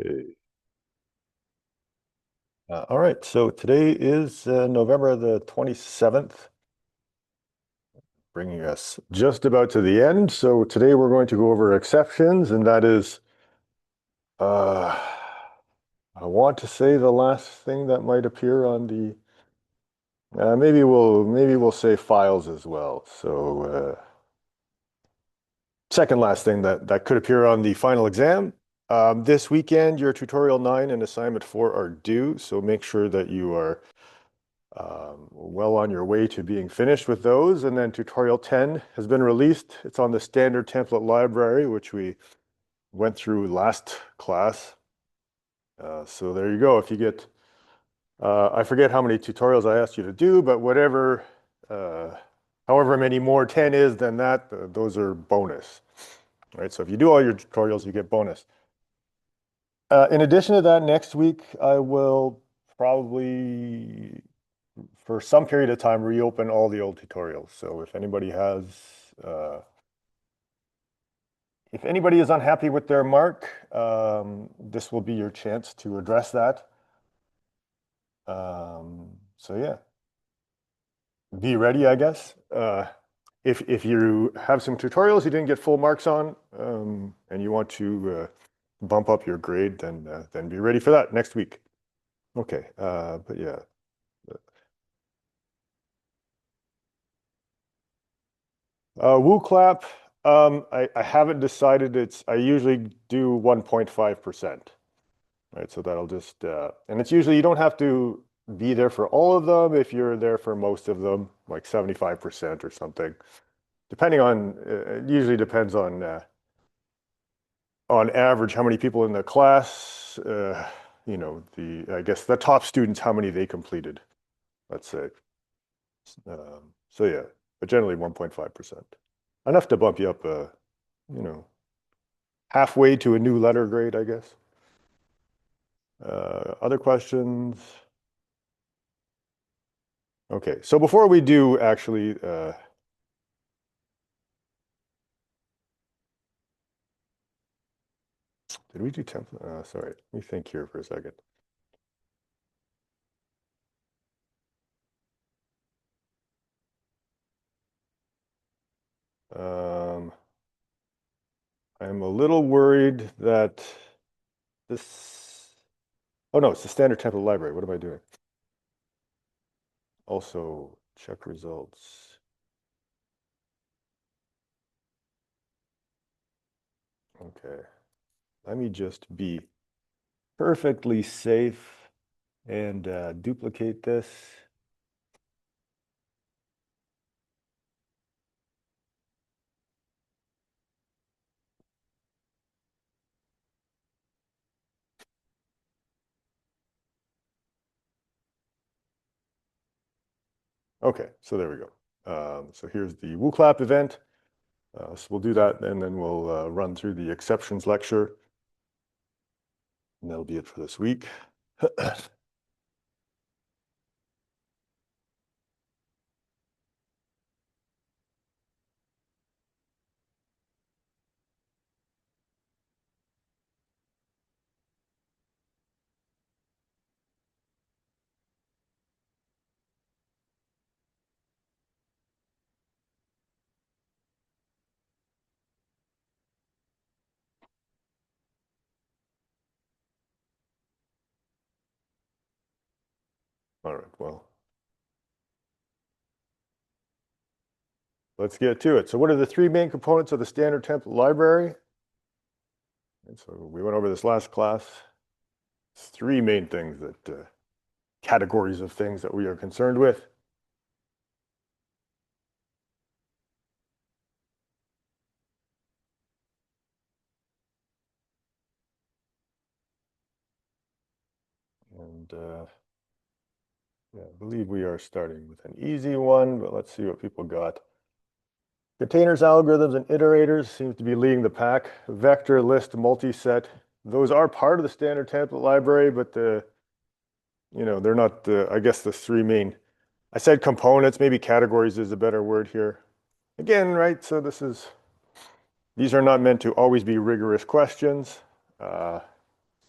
Okay. All right, so today is November the 27th, bringing us just about to the end. So today we're going to go over exceptions, and that is, uh, I want to say the last thing that might appear on the, maybe we'll say files as well. So second last thing that could appear on the final exam. This weekend, your tutorial 9 and assignment 4 are due, so make sure that you are well on your way to being finished with those. And then tutorial 10 has been released. It's on the standard template library, which we went through last class. So there you go. If you get, I forget how many tutorials I asked you to do, but whatever, however many more 10 is than that, those are bonus. Right? So if you do all your tutorials, you get bonus. In addition to that, next week I will probably, for some period of time, reopen all the old tutorials. So if anybody is unhappy with their mark, this will be your chance to address that. So yeah, be ready, I guess. If you have some tutorials you didn't get full marks on, and you want to bump up your grade, then be ready for that next week. Okay, but yeah. Woo clap. I haven't decided. I usually do 1.5%, right? So that'll just, and it's usually, you don't have to be there for all of them if you're there for most of them, like 75% or something. Depending on, it usually depends on average, how many people in the class, I guess the top students, how many they completed, let's say. So yeah, but generally 1.5%. Enough to bump you up, halfway to a new letter grade, I guess. Other questions? Okay, so before we do actually, did we do template? Sorry, let me think here for a second. I'm a little worried that this, oh no, it's the standard template library. What am I doing? Also, check results. Okay, let me just be perfectly safe and duplicate this. Okay, so there we go. So here's the WooClap event. So we'll do that, and then we'll run through the exceptions lecture. And that'll be it for this week. All right, well, let's get to it. So what are the three main components of the standard template library? And so we went over this last class. It's three main things that, categories of things that we are concerned with. And yeah, I believe we are starting with an easy one, but let's see what people got. Containers, algorithms, and iterators seems to be leading the pack. Vector, list, multiset, those are part of the standard template library, but they're not I guess the three main, I said components, maybe categories is a better word here. Again, right, so these are not meant to always be rigorous questions.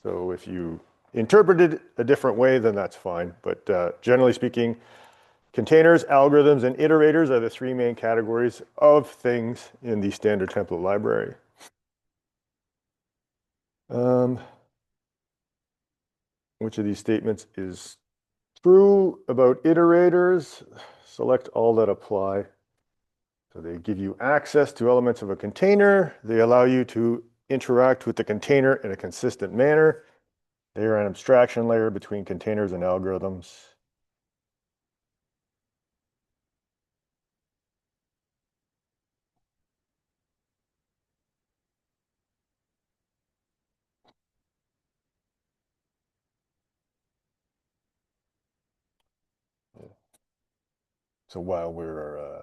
So if you interpret it a different way, then that's fine. But generally speaking, containers, algorithms, and iterators are the three main categories of things in the standard template library. Which of these statements is true about iterators? Select all that apply. So they give you access to elements of a container. They allow you to interact with the container in a consistent manner. They are an abstraction layer between containers and algorithms. So while we're,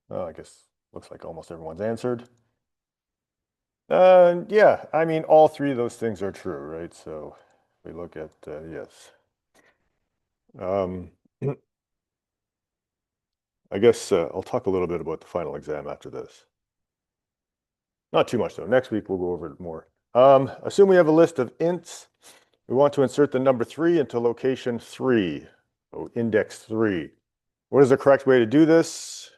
oh, I guess looks like almost everyone's answered. Yeah, I mean, all three of those things are true, right? So we look at, yes. I guess I'll talk a little bit about the final exam after this. Not too much though. Next week we'll go over it more. Assume we have a list of ints. We want to insert the number 3 into location 3, so index 3. What is the correct way to do this?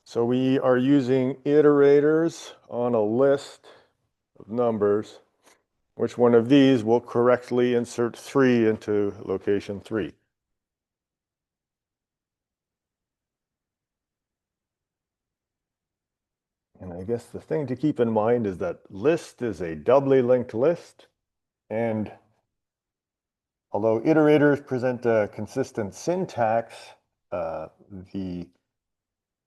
So we are using iterators on a list of numbers. Which one of these will correctly insert 3 into location 3? And I guess the thing to keep in mind is that list is a doubly linked list. And although iterators present a consistent syntax, the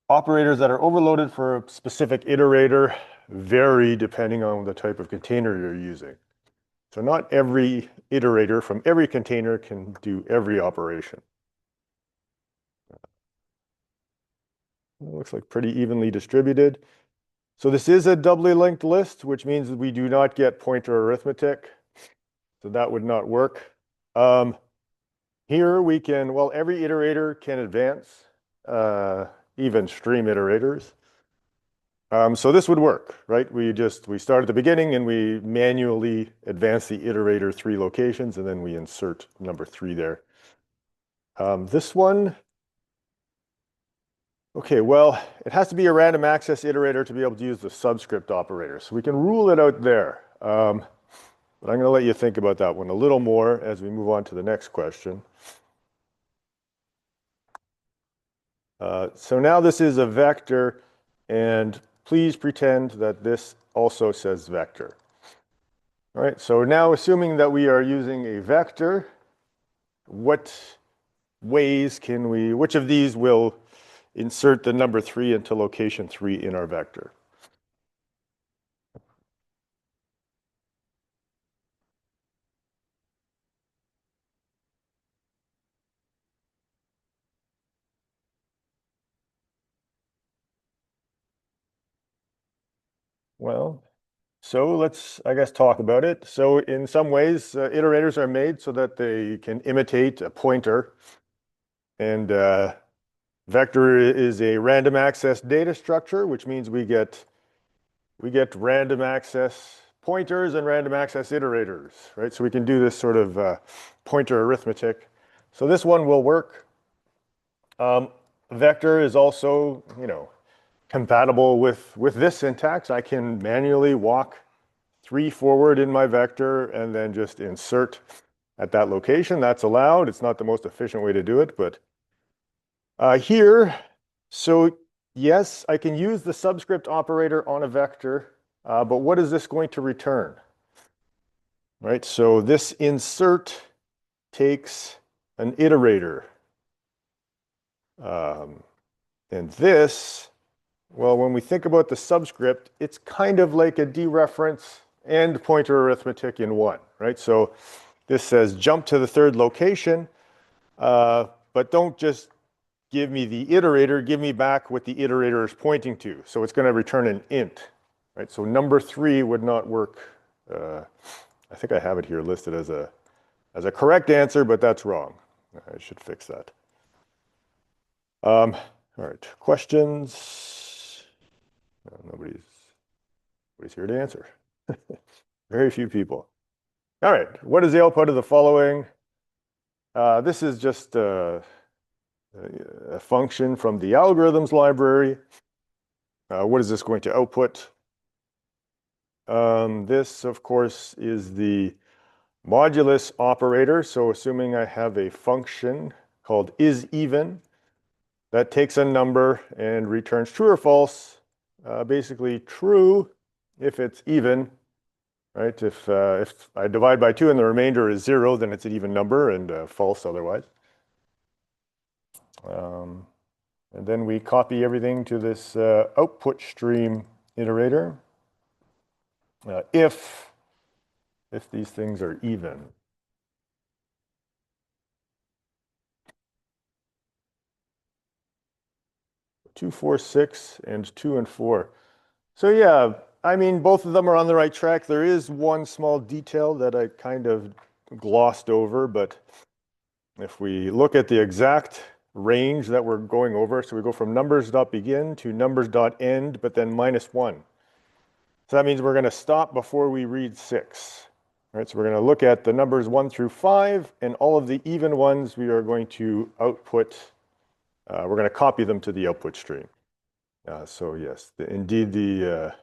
operators that are overloaded for a specific iterator vary depending on the type of container you're using. So not every iterator from every container can do every operation. It looks like pretty evenly distributed. So this is a doubly linked list, which means we do not get pointer arithmetic. So that would not work. Here we can, well, every iterator can advance, even stream iterators. So this would work, right? We start at the beginning and we manually advance the iterator 3 locations, and then we insert number 3 there. This one, okay, well, it has to be a random access iterator to be able to use the subscript operator. So we can rule it out there. But I'm going to let you think about that one a little more as we move on to the next question. So now this is a vector, and please pretend that this also says vector. All right, so now assuming that we are using a vector, what ways can we, which of these will insert the number 3 into location 3 in our vector? Well, so let's, I guess, talk about it. So in some ways, iterators are made so that they can imitate a pointer. And vector is a random access data structure, which means we get random access pointers and random access iterators, right? So we can do this sort of pointer arithmetic. So this one will work. Vector is also, compatible with this syntax. I can manually walk 3 forward in my vector and then just insert at that location. That's allowed. It's not the most efficient way to do it, but here, so yes, I can use the subscript operator on a vector, but what is this going to return? Right, so this insert takes an iterator. And this, well, when we think about the subscript, it's kind of like a dereference and pointer arithmetic in one, right? So this says jump to the 3rd location, but don't just give me the iterator, give me back what the iterator is pointing to. So it's going to return an int, right? So number 3 would not work. I think I have it here listed as a correct answer, but that's wrong. I should fix that. All right, questions? Nobody's here to answer. Very few people. All right. What is the output of the following? This is just a function from the algorithms library. What is this going to output? This, of course, is the modulus operator. So assuming I have a function called isEven, that takes a number and returns true or false. Basically true if it's even, right? If I divide by 2 and the remainder is 0, then it's an even number, and false otherwise. And then we copy everything to this output stream iterator. If these things are even. Two, four, six, and 2 and 4. So yeah, I mean, both of them are on the right track. There is one small detail that I kind of glossed over, but if we look at the exact range that we're going over, so we go from numbers.begin to numbers.end, but then -1. So that means we're going to stop before we read 6. All right, so we're going to look at the numbers 1 through 5, and all of the even ones we are going to output. We're going to copy them to the output stream. So yes, indeed the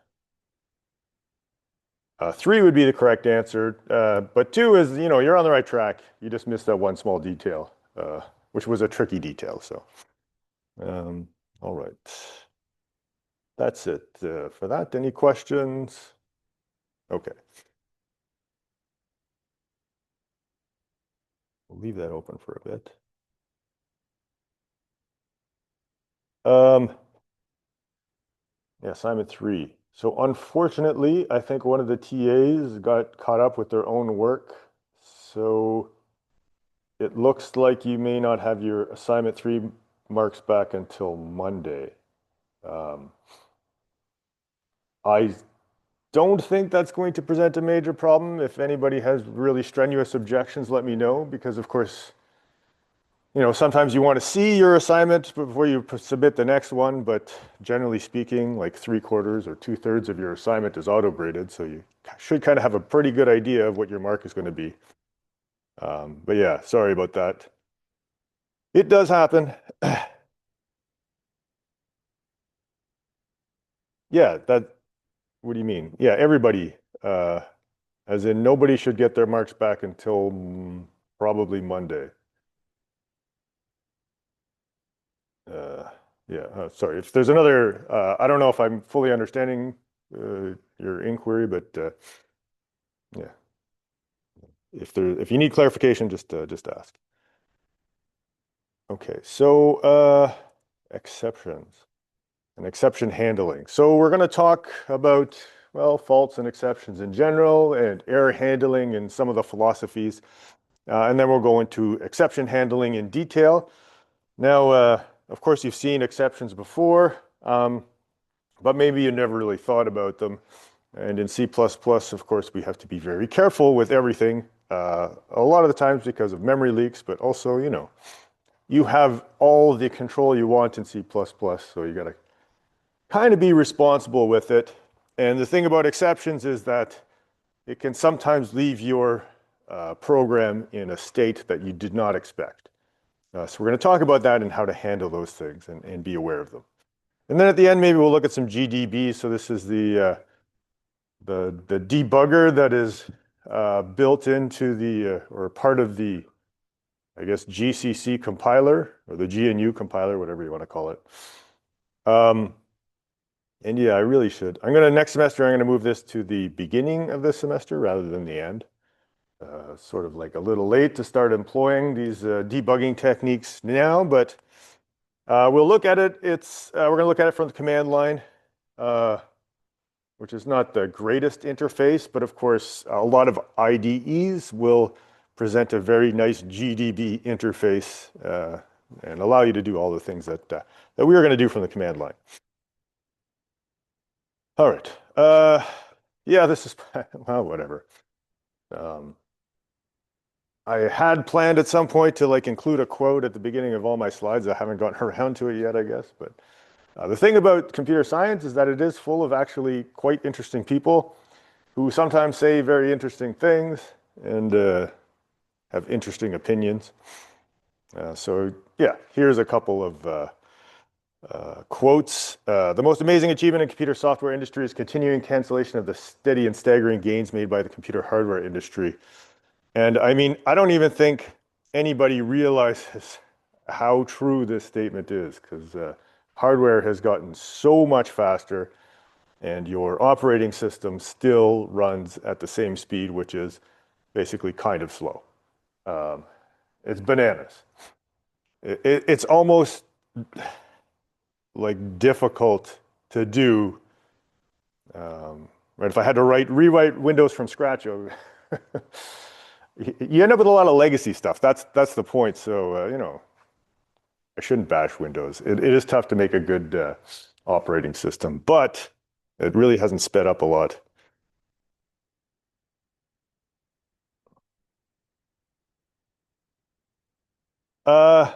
3 would be the correct answer, but 2 is, you're on the right track. You just missed that one small detail, which was a tricky detail. So, all right. That's it for that. Any questions? Okay. We'll leave that open for a bit. Yeah, assignment 3. So unfortunately, I think one of the TAs got caught up with their own work. So it looks like you may not have your assignment 3 marks back until Monday. I don't think that's going to present a major problem. If anybody has really strenuous objections, let me know, because of course, sometimes you want to see your assignment before you submit the next one, but generally speaking, like 3/4 or 2/3 of your assignment is auto-graded, so you should kind of have a pretty good idea of what your mark is going to be. But yeah, sorry about that. It does happen. Yeah, what do you mean? Yeah, everybody, as in nobody should get their marks back until probably Monday. Yeah, sorry. If there's another, I don't know if I'm fully understanding your inquiry, but yeah. If you need clarification, just ask. Okay, so exceptions and exception handling. So we're going to talk about, well, faults and exceptions in general, and error handling and some of the philosophies, and then we'll go into exception handling in detail. Now, of course, you've seen exceptions before, but maybe you never really thought about them. And in C++, of course, we have to be very careful with everything, a lot of the times because of memory leaks, but also, you have all the control you want in C++, so you got to kind of be responsible with it. And the thing about exceptions is that it can sometimes leave your program in a state that you did not expect. So we're going to talk about that and how to handle those things and be aware of them. And then at the end, maybe we'll look at some GDB. So this is the debugger that is built into the, or part of the, I guess, GCC compiler, or the GNU compiler, whatever you want to call it. And yeah, I really should. Next semester, I'm going to move this to the beginning of the semester rather than the end. Sort of like a little late to start employing these debugging techniques now, but we'll look at it. We're going to look at it from the command line, which is not the greatest interface, but of course, a lot of IDEs will present a very nice GDB interface and allow you to do all the things that we are going to do from the command line. All right. Yeah, this is, well, whatever. I had planned at some point to include a quote at the beginning of all my slides. I haven't gotten around to it yet, I guess. But the thing about computer science is that it is full of actually quite interesting people. who sometimes say very interesting things and have interesting opinions. So yeah, here's a couple of quotes. The most amazing achievement in computer software industry is continuing cancellation of the steady and staggering gains made by the computer hardware industry. And I mean, I don't even think anybody realizes how true this statement is, because hardware has gotten so much faster and your operating system still runs at the same speed, which is basically kind of slow. It's bananas. It's almost like difficult to do. Right? If I had to rewrite Windows from scratch, you end up with a lot of legacy stuff. That's the point. So you know, I shouldn't bash Windows. It is tough to make a good operating system, but it really hasn't sped up a lot. Uh,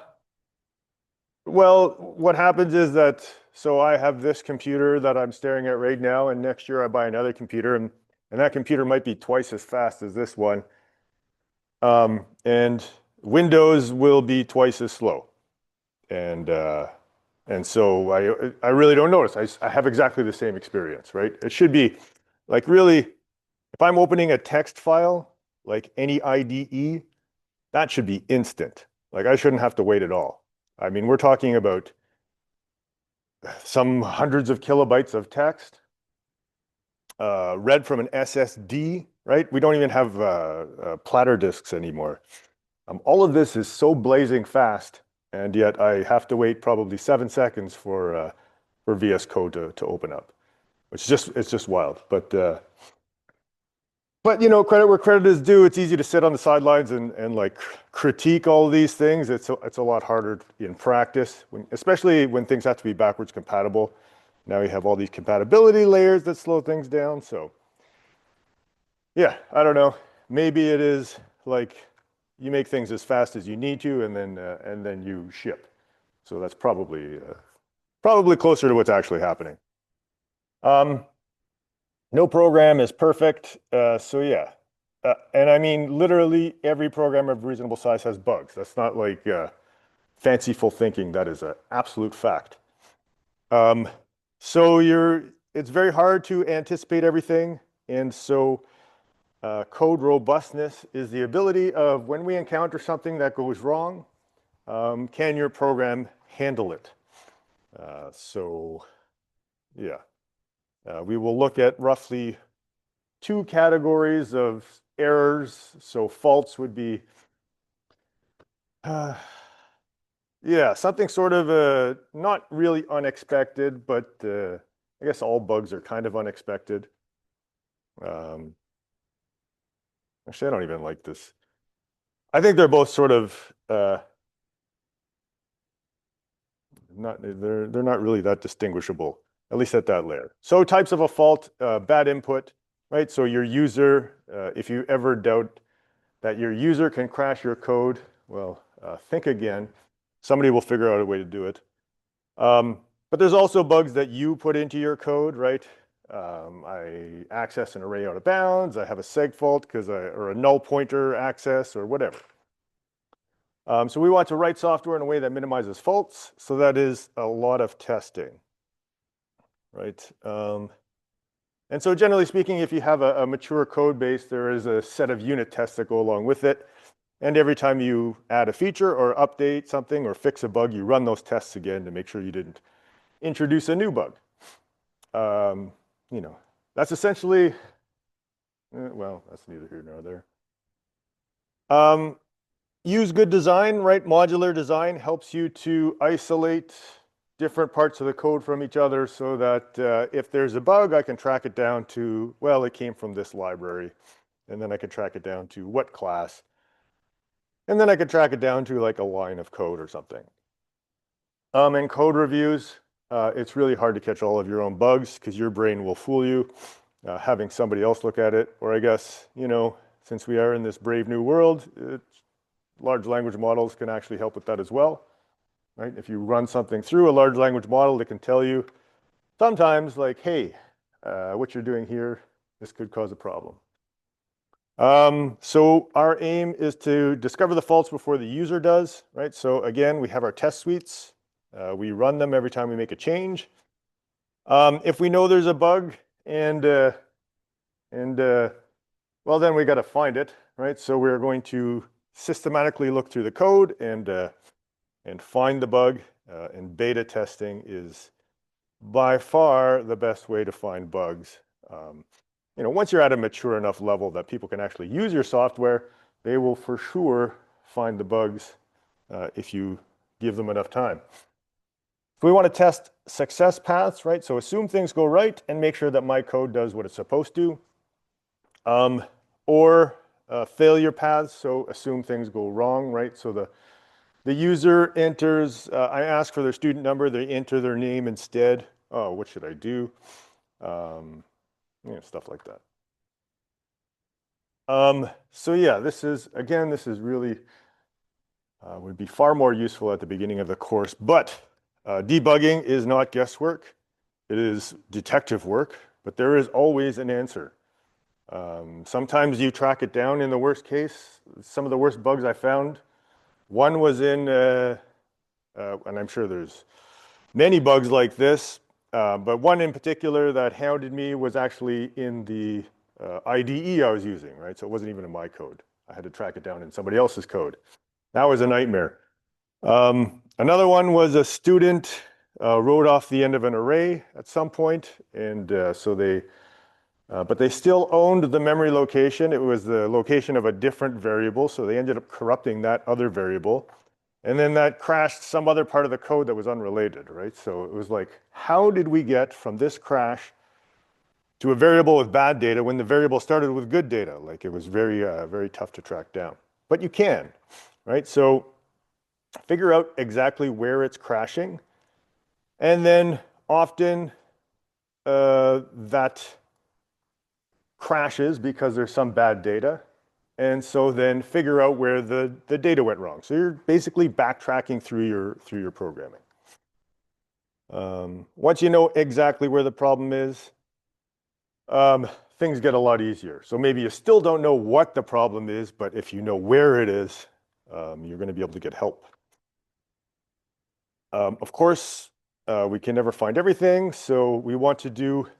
well, what happens is that, so I have this computer that I'm staring at right now, and next year I buy another computer, and that computer might be twice as fast as this one. And Windows will be twice as slow. And so I really don't notice. I have exactly the same experience, right? It should be like really, if I'm opening a text file, like any IDE, that should be instant. Like I shouldn't have to wait at all. I mean, we're talking about some hundreds of kilobytes of text, read from an SSD, right? We don't even have platter disks anymore. All of this is so blazing fast, and yet I have to wait probably 7 seconds for VS Code to open up. It's just wild. But you know, credit where credit is due. It's easy to sit on the sidelines and like critique all these things. It's a lot harder in practice, especially when things have to be backwards compatible. Now you have all these compatibility layers that slow things down. So yeah, I don't know. Maybe it is like you make things as fast as you need to, and then you ship. So that's probably closer to what's actually happening. No program is perfect. So yeah. And I mean, literally every program of reasonable size has bugs. That's not like fanciful thinking. That is an absolute fact. So it's very hard to anticipate everything. And so code robustness is the ability of when we encounter something that goes wrong, can your program handle it? So yeah. We will look at roughly two categories of errors. So faults would be, yeah, something sort of not really unexpected, but I guess all bugs are kind of unexpected. Actually, I don't even like this. I think they're both sort of they're not really that distinguishable, at least at that layer. So types of a fault, bad input, right? So your user, if you ever doubt that your user can crash your code, well, think again. Somebody will figure out a way to do it. But there's also bugs that you put into your code, right? I access an array out of bounds. I have a seg fault or a null pointer access or whatever. So we want to write software in a way that minimizes faults. So that is a lot of testing, right? And so generally speaking, if you have a mature code base, there is a set of unit tests that go along with it. And every time you add a feature or update something or fix a bug, you run those tests again to make sure you didn't introduce a new bug. You know, that's essentially, well, that's neither here nor there. Use good design, right? Modular design helps you to isolate different parts of the code from each other so that if there's a bug, I can track it down to, well, it came from this library. And then I can track it down to what class. And then I could track it down to like a line of code or something. In code reviews, it's really hard to catch all of your own bugs because your brain will fool you. Having somebody else look at it, or I guess, you know, since we are in this brave new world, large language models can actually help with that as well, right? If you run something through a large language model, it can tell you sometimes like, hey, what you're doing here This could cause a problem. So our aim is to discover the faults before the user does, right? So again, we have our test suites. We run them every time we make a change. If we know there's a bug and well, then we got to find it, right? So we're going to systematically look through the code and find the bug. And beta testing is by far the best way to find bugs. Once you're at a mature enough level that people can actually use your software, they will for sure find the bugs if you give them enough time. We want to test success paths, right? So assume things go right and make sure that my code does what it's supposed to. Or failure paths, so assume things go wrong, right? So the user enters, I ask for their student number, they enter their name instead. Oh, what should I do? Stuff like that. So yeah, this is really, would be far more useful at the beginning of the course, but debugging is not guesswork. It is detective work, but there is always an answer. Sometimes you track it down in the worst case. Some of the worst bugs I found, one was in, and I'm sure there's many bugs like this, but one in particular that hounded me was actually in the IDE I was using, right? So it wasn't even in my code. I had to track it down in somebody else's code. That was a nightmare. Another one was a student wrote off the end of an array at some point, and but they still owned the memory location. It was the location of a different variable, so they ended up corrupting that other variable. And then that crashed some other part of the code that was unrelated, right? So it was like, how did we get from this crash to a variable with bad data when the variable started with good data? Like it was very, very tough to track down. But you can, right? So figure out exactly where it's crashing. And then often that crashes because there's some bad data. And so then figure out where the data went wrong. So you're basically backtracking through your programming. Once you know exactly where the problem is, things get a lot easier. So maybe you still don't know what the problem is, but if you know where it is, you're going to be able to get help. Of course, we can never find everything. So we want to do,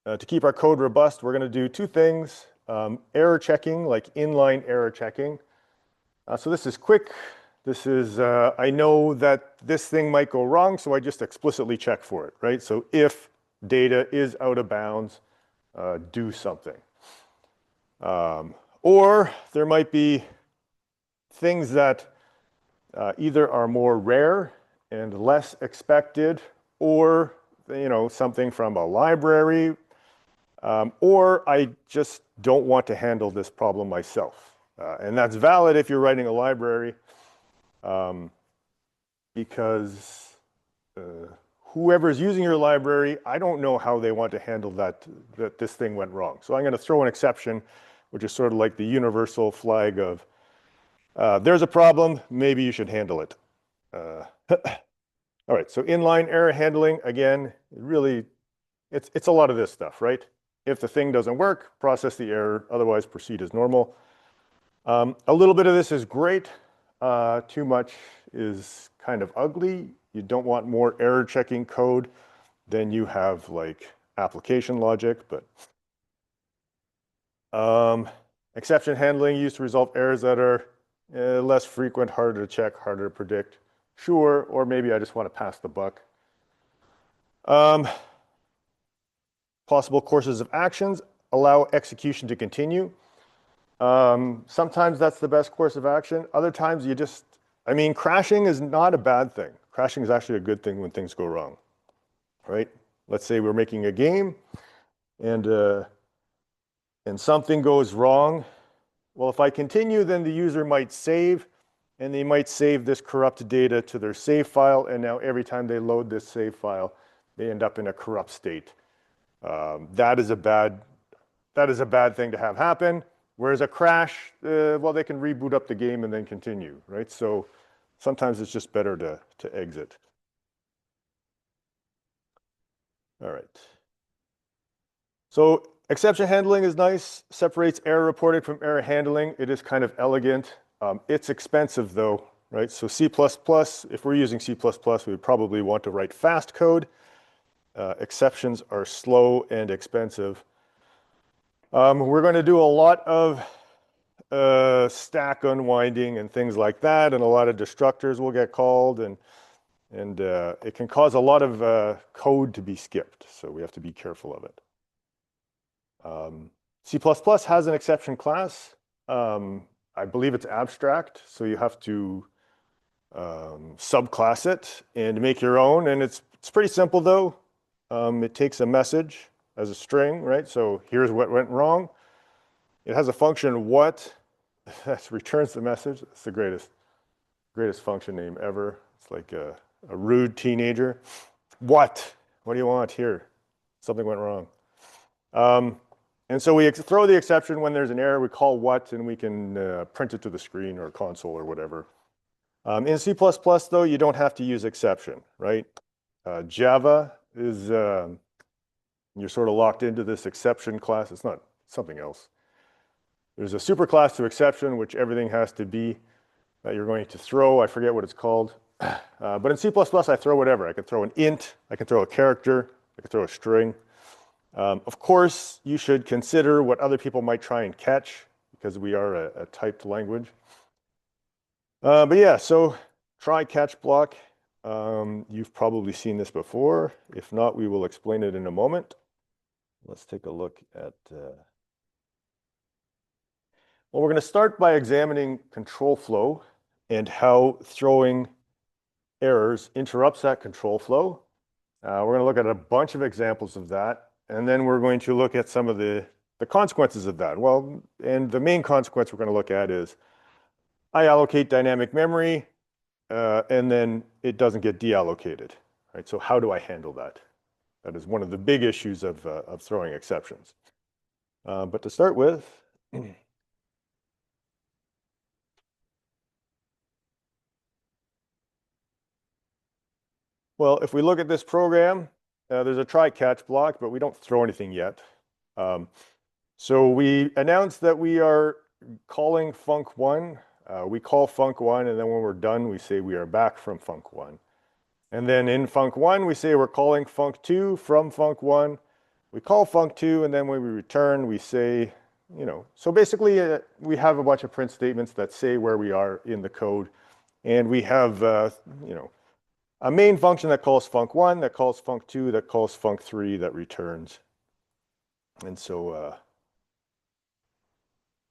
to keep our code robust, we're going to do two things. Error checking, like inline error checking. So this is quick. This is, I know that this thing might go wrong, so I just explicitly check for it, right? So if data is out of bounds, do something. Or there might be things that either are more rare and less expected, or something from a library, or I just don't want to handle this problem myself. And that's valid if you're writing a library, because whoever's using your library, I don't know how they want to handle that this thing went wrong. So I'm going to throw an exception, which is sort of like the universal flag of, there's a problem, maybe you should handle it. All right, so inline error handling, again, really, it's a lot of this stuff, right? If the thing doesn't work, process the error, otherwise proceed as normal. A little bit of this is great. Too much is kind of ugly. You don't want more error checking code than you have like application logic, but exception handling used to resolve errors that are less frequent, harder to check, harder to predict. Sure, or maybe I just want to pass the buck. Possible courses of actions allow execution to continue. Sometimes that's the best course of action. Other times you just, crashing is not a bad thing. Crashing is actually a good thing when things go wrong, right? Let's say we're making a game and something goes wrong. Well, if I continue, then the user might save, and they might save this corrupt data to their save file, and now every time they load this save file, they end up in a corrupt state. That is a bad thing to have happen. Whereas a crash, well, they can reboot up the game and then continue, right? So sometimes it's just better to exit. All right. So exception handling is nice, separates error reporting from error handling. It is kind of elegant. It's expensive though, right? So C++, if we're using C++, we would probably want to write fast code. Exceptions are slow and expensive. We're going to do a lot of stack unwinding and things like that, and a lot of destructors will get called, and it can cause a lot of code to be skipped, so we have to be careful of it. C++ has an exception class. I believe it's abstract, so you have to subclass it and make your own, and it's pretty simple though. It takes a message as a string, right? So here's what went wrong. It has a function what that returns the message. It's the greatest function name ever. It's like a rude teenager. What do you want here? Something went wrong. And so we throw the exception when there's an error. We call what, and we can print it to the screen or console or whatever. In C++, though, you don't have to use exception, right? Java is, you're sort of locked into this exception class. It's not something else. There's a superclass to exception, which everything has to be that you're going to throw. I forget what it's called. But in C++, I throw whatever. I can throw an int. I can throw a character. I can throw a string. Of course, you should consider what other people might try and catch, because we are a typed language. But yeah, so try catch block. You've probably seen this before. If not, we will explain it in a moment. Let's take a look at... Well, we're going to start by examining control flow and how throwing errors interrupts that control flow. We're going to look at a bunch of examples of that, and then we're going to look at some of the consequences of that. Well, and the main consequence we're going to look at is I allocate dynamic memory, and then it doesn't get deallocated, right? So how do I handle that? That is one of the big issues of throwing exceptions. But to start with, well, if we look at this program, there's a try catch block, but we don't throw anything yet. So we announced that we are calling func1. We call func1, and then when we're done, we say we are back from func1. And then in func1, we say we're calling func2 from func1. We call func2, and then when we return, we say, so basically we have a bunch of print statements that say where we are in the code. And we have, a main function that calls func1, that calls func2, that calls func3, that returns. And so,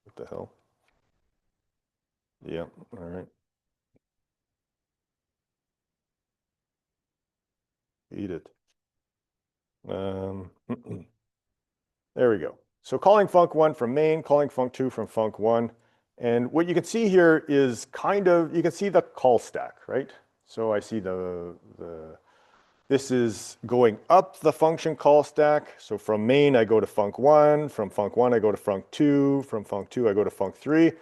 what the hell? Yeah, all right. Eat it. There we go. So calling func1 from main, calling func2 from func1. And what you can see here is you can see the call stack, right? So I see this is going up the function call stack. So from main, I go to func1. From func1, I go to func2. From func2, I go to func3.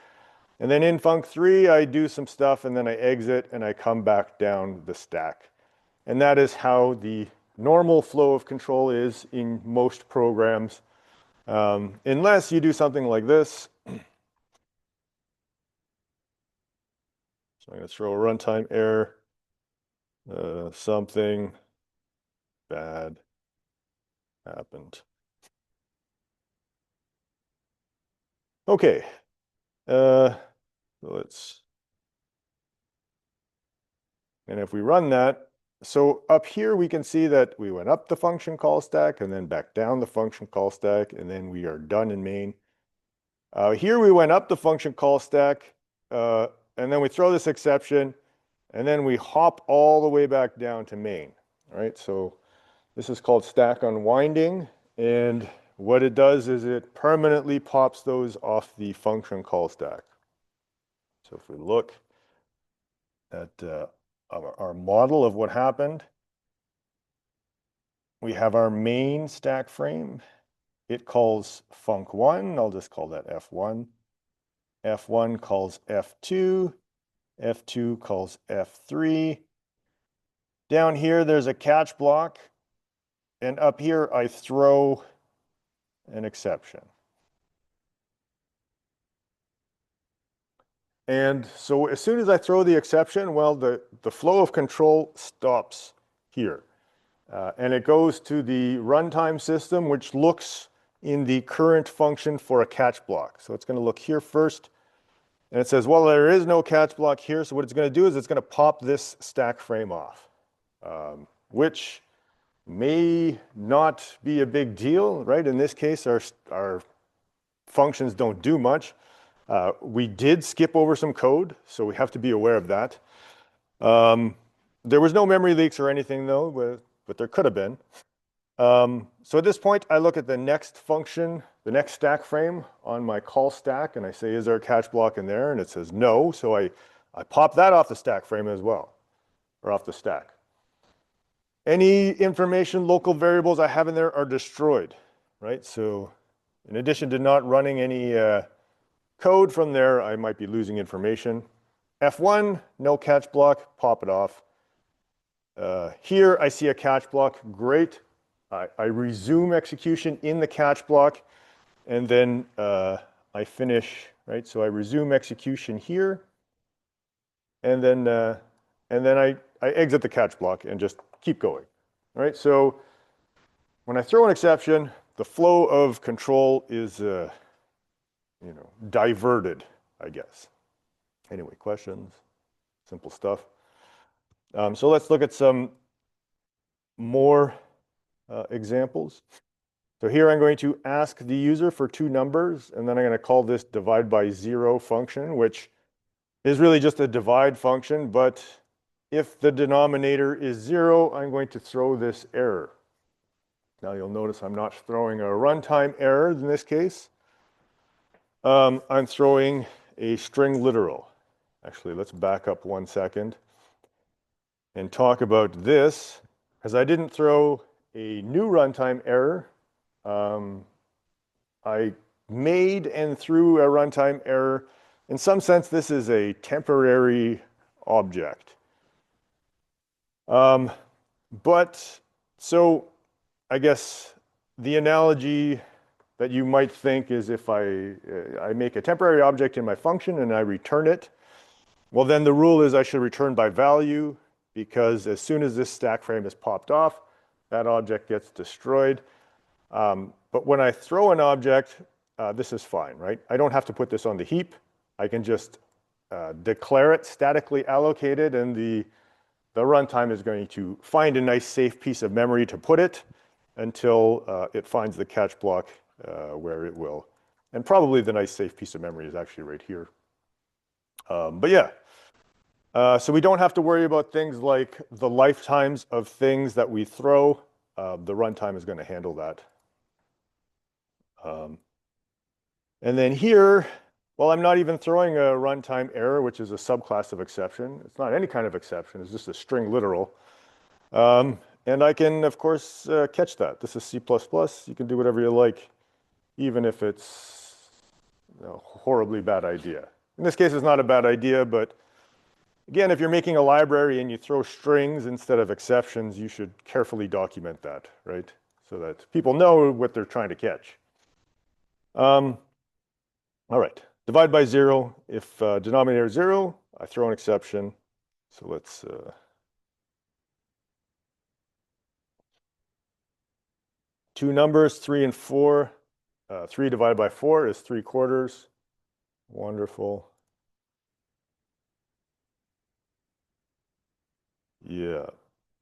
And then in func3, I do some stuff, and then I exit, and I come back down the stack. And that is how the normal flow of control is in most programs, unless you do something like this. So I'm going to throw a runtime error. Something bad happened. Okay. And if we run that, so up here we can see that we went up the function call stack and then back down the function call stack, and then we are done in main. Here we went up the function call stack, and then we throw this exception, and then we hop all the way back down to main, right? So this is called stack unwinding, and what it does is it permanently pops those off the function call stack. So if we look at our model of what happened, we have our main stack frame. It calls func1. I'll just call that f1. F1 calls f2. F2 calls f3. Down here, there's a catch block. And up here, I throw an exception. And so as soon as I throw the exception, well, the flow of control stops here. And it goes to the runtime system, which looks in the current function for a catch block. So it's going to look here first. And it says, well, there is no catch block here. So what it's going to do is it's going to pop this stack frame off, which may not be a big deal, right? In this case, our functions don't do much. We did skip over some code, so we have to be aware of that. There was no memory leaks or anything, though, but there could have been. So at this point, I look at the next function, the next stack frame on my call stack, and I say, is there a catch block in there? And it says no, so I pop that off the stack frame as well, or off the stack. Any information, local variables I have in there are destroyed, right? So in addition to not running any code from there, I might be losing information. F1, no catch block, pop it off. Here I see a catch block, great. I resume execution in the catch block, and then I finish, right? So I resume execution here, and then I exit the catch block and just keep going, all right? So when I throw an exception, the flow of control is diverted, I guess. Anyway, questions? Simple stuff. So let's look at some more examples. So here I'm going to ask the user for two numbers, and then I'm going to call this divide by zero function, which is really just a divide function, but if the denominator is zero, I'm going to throw this error. Now you'll notice I'm not throwing a runtime error in this case. I'm throwing a string literal. Actually, let's back up 1 second and talk about this, because I didn't throw a new runtime error. I made and threw a runtime error. In some sense, this is a temporary object. But so I guess the analogy that you might think is if I make a temporary object in my function and I return it, well, then the rule is I should return by value, because as soon as this stack frame is popped off, that object gets destroyed. But when I throw an object, this is fine, right? I don't have to put this on the heap. I can just declare it statically allocated, and the runtime is going to find a nice safe piece of memory to put it until it finds the catch block where it will. And probably the nice safe piece of memory is actually right here. But yeah, so we don't have to worry about things like the lifetimes of things that we throw. The runtime is going to handle that. And then here, well, I'm not even throwing a runtime error, which is a subclass of exception. It's not any kind of exception. It's just a string literal. And I can, of course, catch that. This is C++. You can do whatever you like, even if it's a horribly bad idea. In this case, it's not a bad idea, but again, if you're making a library and you throw strings instead of exceptions, you should carefully document that, right? So that people know what they're trying to catch. All right, divide by zero. If denominator is zero, I throw an exception. So let's two numbers, 3 and 4. 3 divided by 4 is 3/4. Wonderful. Yeah.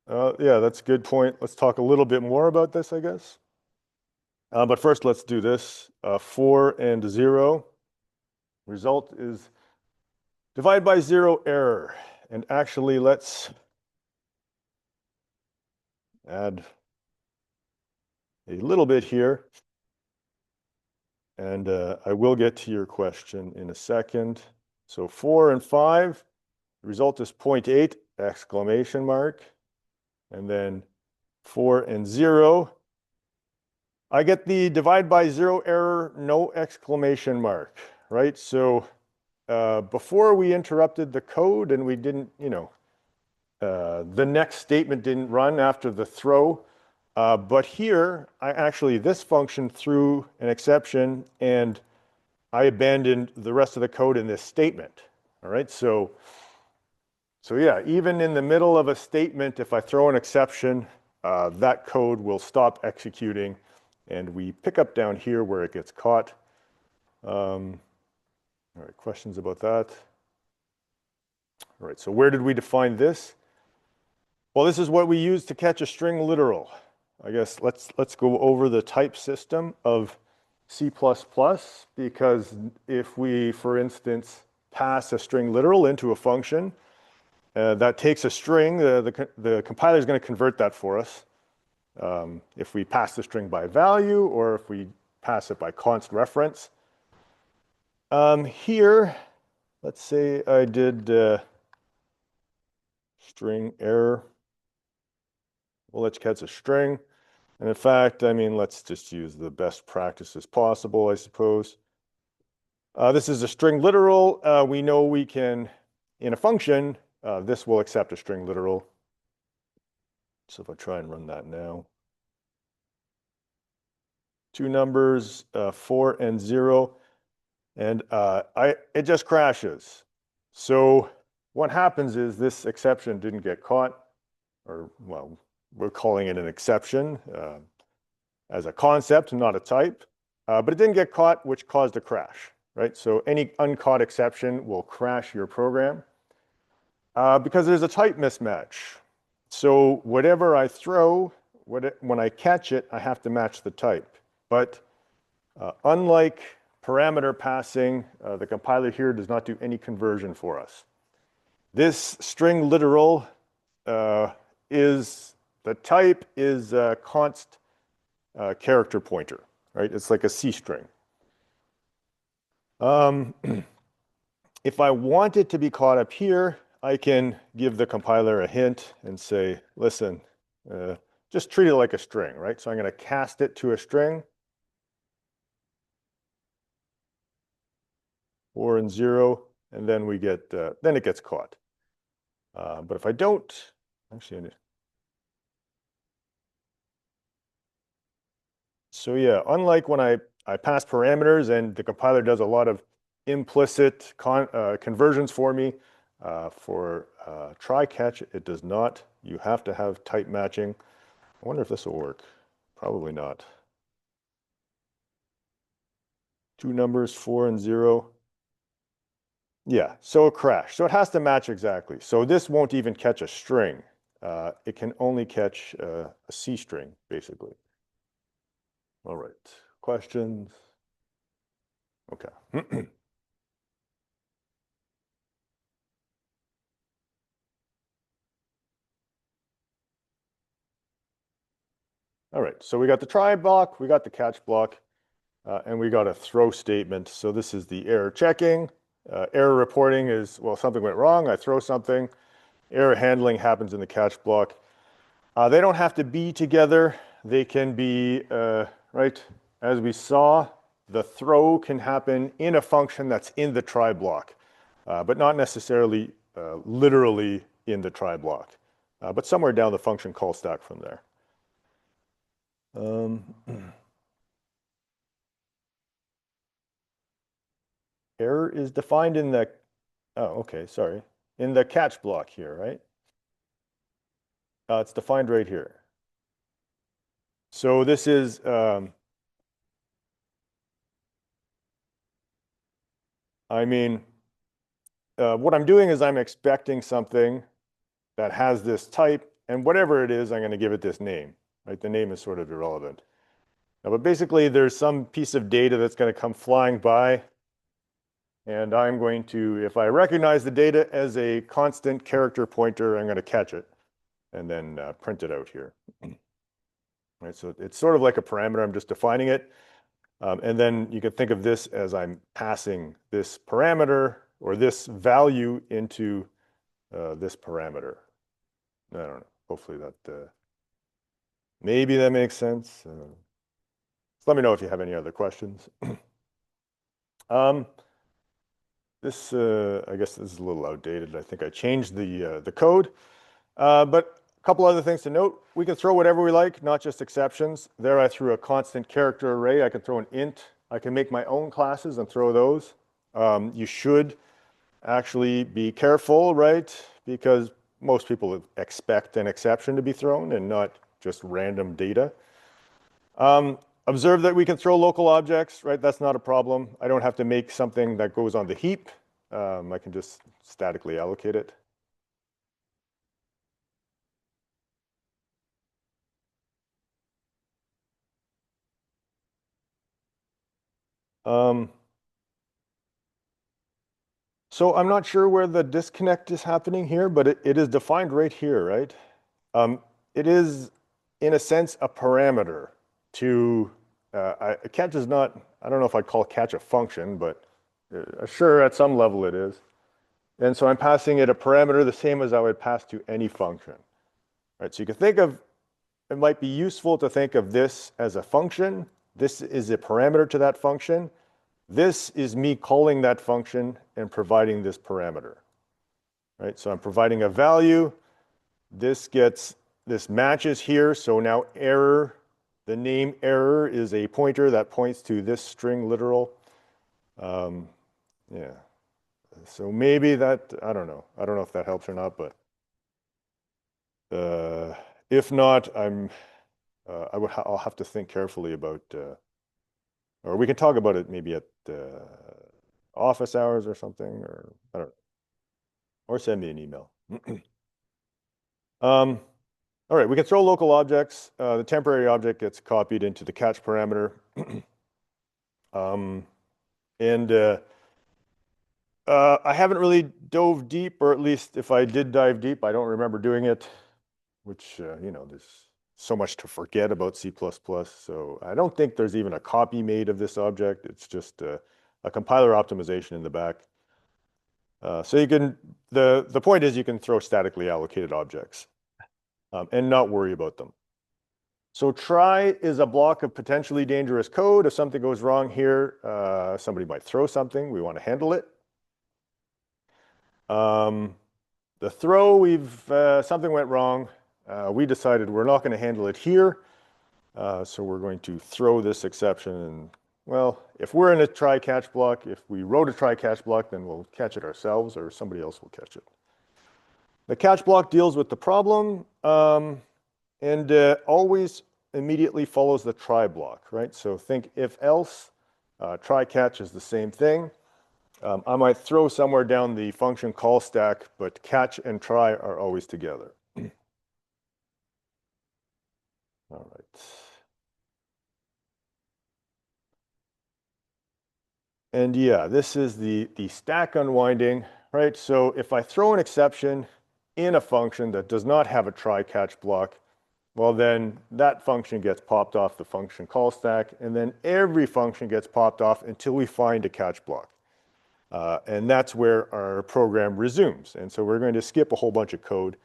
Yeah, that's a good point. Let's talk a little bit more about this, I guess. But first, let's do this. 4 and 0. Result is divide by 0 error. And actually, let's add a little bit here. And I will get to your question in a second. So 4 and 5, the result is 0.8 exclamation mark. And then 4 and 0, I get the divide by 0 error, no exclamation mark, right? So before we interrupted the code and we didn't, the next statement didn't run after the throw, But here, this function threw an exception and I abandoned the rest of the code in this statement. All right, so yeah, even in the middle of a statement, if I throw an exception, that code will stop executing, and we pick up down here where it gets caught. All right, questions about that? All right, so where did we define this? Well, this is what we use to catch a string literal. I guess let's go over the type system of C++, because if we, for instance, pass a string literal into a function, that takes a string, the compiler is going to convert that for us. If we pass the string by value or if we pass it by const reference. Here, let's say I did string error. Well, let's catch a string. And in fact, I mean, let's just use the best practices possible, I suppose. This is a string literal. We know we can, in a function, this will accept a string literal. So if I try and run that now. Two numbers, 4 and 0, and it just crashes. So what happens is this exception didn't get caught, or well, we're calling it an exception as a concept, not a type, but it didn't get caught, which caused a crash, right? So any uncaught exception will crash your program because there's a type mismatch. So whatever I throw, when I catch it, I have to match the type. But unlike parameter passing, the compiler here does not do any conversion for us. This string literal the type is a const character pointer, right? It's like a C string. If I want it to be caught up here, I can give the compiler a hint and say, listen, just treat it like a string, right? So I'm going to cast it to a string. 4 and 0, and then we get, then it gets caught. But if I don't, actually, so yeah, unlike when I pass parameters and the compiler does a lot of implicit conversions for me, for try catch, it does not. You have to have type matching. I wonder if this will work. Probably not. Two numbers, 4 and 0. Yeah, so a crash. So it has to match exactly. So this won't even catch a string. It can only catch a C string, basically. All right, questions? Okay. All right, so we got the try block, we got the catch block, and we got a throw statement. So this is the error checking. Error reporting is, well, something went wrong, I throw something. Error handling happens in the catch block. They don't have to be together. They can be, right, as we saw, the throw can happen in a function that's in the try block, but not necessarily literally in the try block, but somewhere down the function call stack from there. Error is defined in the, oh, okay, sorry, in the catch block here, right? It's defined right here. So this is, I mean, what I'm doing is I'm expecting something that has this type, and whatever it is, I'm going to give it this name, right? The name is sort of irrelevant. Now, but basically, there's some piece of data that's going to come flying by, and I'm going to, if I recognize the data as a constant character pointer, I'm going to catch it and then print it out here. Right, so it's sort of like a parameter. I'm just defining it. And then you can think of this as I'm passing this parameter or this value into this parameter. I don't know. Hopefully that, maybe that makes sense. Let me know if you have any other questions. This, I guess this is a little outdated. I think I changed the code. But A couple other things to note. We can throw whatever we like, not just exceptions. There I threw a constant character array. I can throw an int. I can make my own classes and throw those. You should actually be careful, right? Because most people expect an exception to be thrown and not just random data. Observe that we can throw local objects, right? That's not a problem. I don't have to make something that goes on the heap. I can just statically allocate it. So I'm not sure where the disconnect is happening here, but it is defined right here, right? It is, in a sense, a parameter to, a catch is not, I don't know if I'd call catch a function, but sure, at some level it is. And so I'm passing it a parameter the same as I would pass to any function, right? So you can think of, it might be useful to think of this as a function. This is a parameter to that function. This is me calling that function and providing this parameter, right? So I'm providing a value. This matches here. So now error, the name error is a pointer that points to this string literal. Yeah. So maybe that, I don't know. I don't know if that helps or not, but if not, I'll have to think carefully about, or we can talk about it maybe at office hours or something, or I don't know, or send me an email. All right, we can throw local objects. The temporary object gets copied into the catch parameter. I haven't really dove deep, or at least if I did dive deep, I don't remember doing it, which, you know, there's so much to forget about C++. So I don't think there's even a copy made of this object. It's just a compiler optimization in the back. So you can, the point is you can throw statically allocated objects and not worry about them. So try is a block of potentially dangerous code. If something goes wrong here, somebody might throw something. We want to handle it. The throw, something went wrong. We decided we're not going to handle it here. So we're going to throw this exception. And well, if we're in a try catch block, if we wrote a try catch block, then we'll catch it ourselves or somebody else will catch it. The catch block deals with the problem and always immediately follows the try block, right? So think if else, try catch is the same thing. I might throw somewhere down the function call stack, but catch and try are always together. All right. And yeah, this is the stack unwinding, right? So if I throw an exception in a function that does not have a try catch block, well, then that function gets popped off the function call stack, and then every function gets popped off until we find a catch block. And that's where our program resumes. And so we're going to skip a whole bunch of code.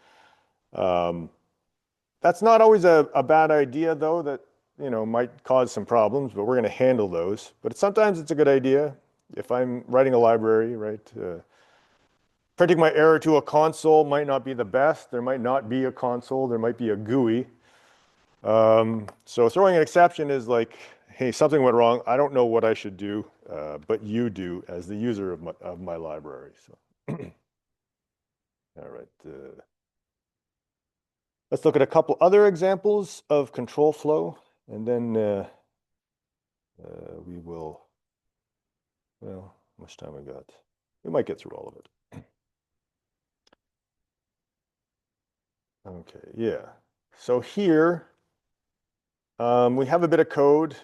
That's not always a bad idea, though, that might cause some problems, but we're going to handle those. But sometimes it's a good idea. If I'm writing a library, right, printing my error to a console might not be the best. There might not be a console. There might be a GUI. So throwing an exception is like, hey, something went wrong. I don't know what I should do, but you do as the user of my library. So, all right. Let's look at a couple other examples of control flow, and then we will, well, how much time we got? We might get through all of it. Okay, yeah. So here, we have a bit of code.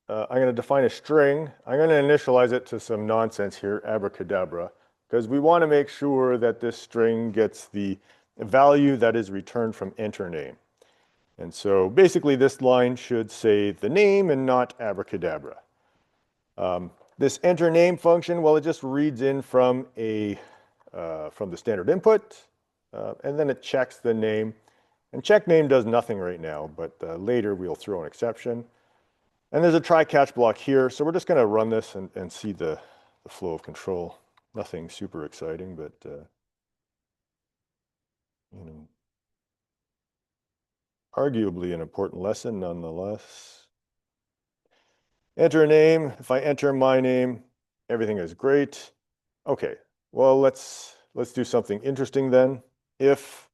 I'm going to define a string. I'm going to initialize it to some nonsense here, abracadabra, because we want to make sure that this string gets the value that is returned from enter name. And so basically this line should say the name and not abracadabra. This enter name function, well, it just reads in from the standard input, and then it checks the name. And check name does nothing right now, but later we'll throw an exception. And there's a try catch block here, so we're just going to run this and see the flow of control. Nothing super exciting, but Arguably an important lesson nonetheless. Enter a name. If I enter my name, everything is great. Okay, well, let's do something interesting then. If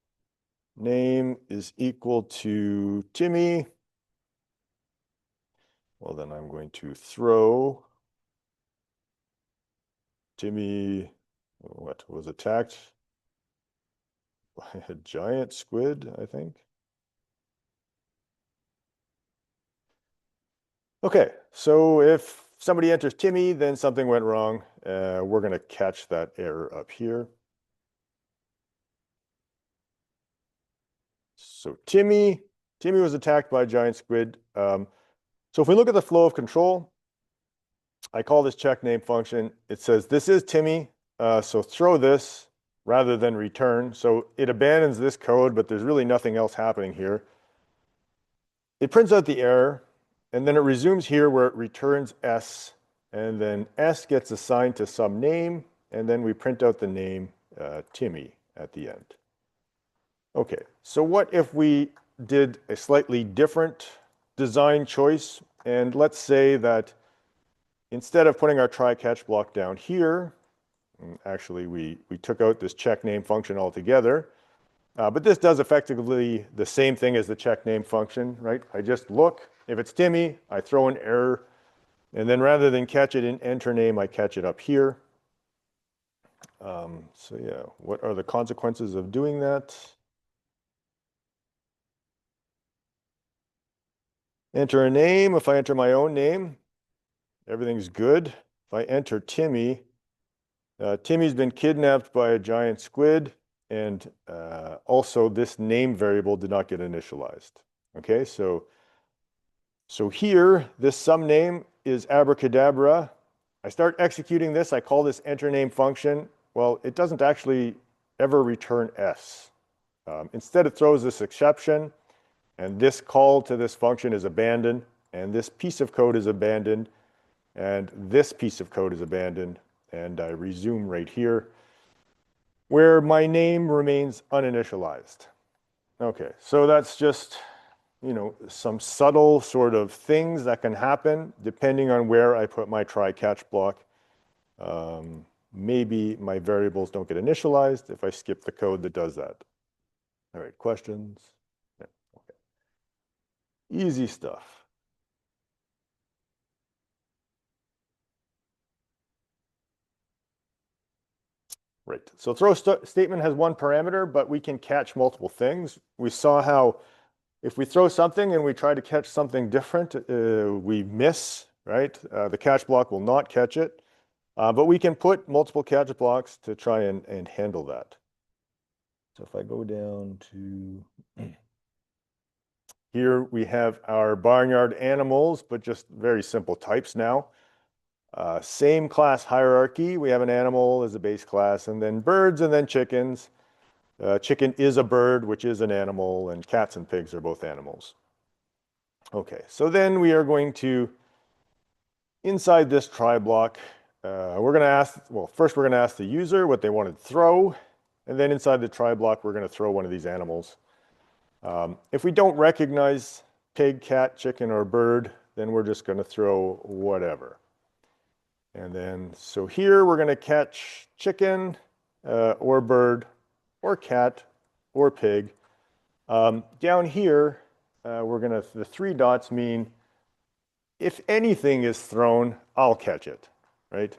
name is equal to Timmy, well, then I'm going to throw Timmy, what was attacked by a giant squid, I think. Okay, so if somebody enters Timmy, then something went wrong. We're going to catch that error up here. So Timmy was attacked by a giant squid. So if we look at the flow of control, I call this check name function. It says, this is Timmy, so throw this rather than return. So it abandons this code, but there's really nothing else happening here. It prints out the error, and then it resumes here where it returns S, and then S gets assigned to some name, and then we print out the name Timmy at the end. Okay, so what if we did a slightly different design choice? And let's say that instead of putting our try-catch block down here, actually we took out this check name function altogether, but this does effectively the same thing as the check name function, right? I just look, if it's Timmy, I throw an error, and then rather than catch it in enter name, I catch it up here. So yeah, what are the consequences of doing that? Enter a name. If I enter my own name, everything's good. If I enter Timmy, Timmy's been kidnapped by a giant squid, and also this name variable did not get initialized. Okay, so here, this some name is abracadabra. I start executing this. I call this enter name function. Well, it doesn't actually ever return S. Instead, it throws this exception, and this call to this function is abandoned, and this piece of code is abandoned, and this piece of code is abandoned, and I resume right here, where my name remains uninitialized. Okay, so that's just, you know, some subtle sort of things that can happen depending on where I put my try-catch block. Maybe my variables don't get initialized if I skip the code that does that. All right, questions? Yeah, okay. Easy stuff. Right, so throw statement has one parameter, but we can catch multiple things. We saw how if we throw something and we try to catch something different, we miss, right? The catch block will not catch it, but we can put multiple catch blocks to try and handle that. So if I go down to here, we have our barnyard animals, but just very simple types now. Same class hierarchy. We have an animal as a base class, and then birds, and then chickens. Chicken is a bird, which is an animal, and cats and pigs are both animals. Okay, so then we are going to, inside this try block, we're going to ask, well, first we're going to ask the user what they want to throw, and then inside the try block, we're going to throw one of these animals. If we don't recognize pig, cat, chicken, or bird, then we're just going to throw whatever. And then, so here we're going to catch chicken, or bird, or cat, or pig. Down here, we're going to, the 3 dots mean if anything is thrown, I'll catch it, right?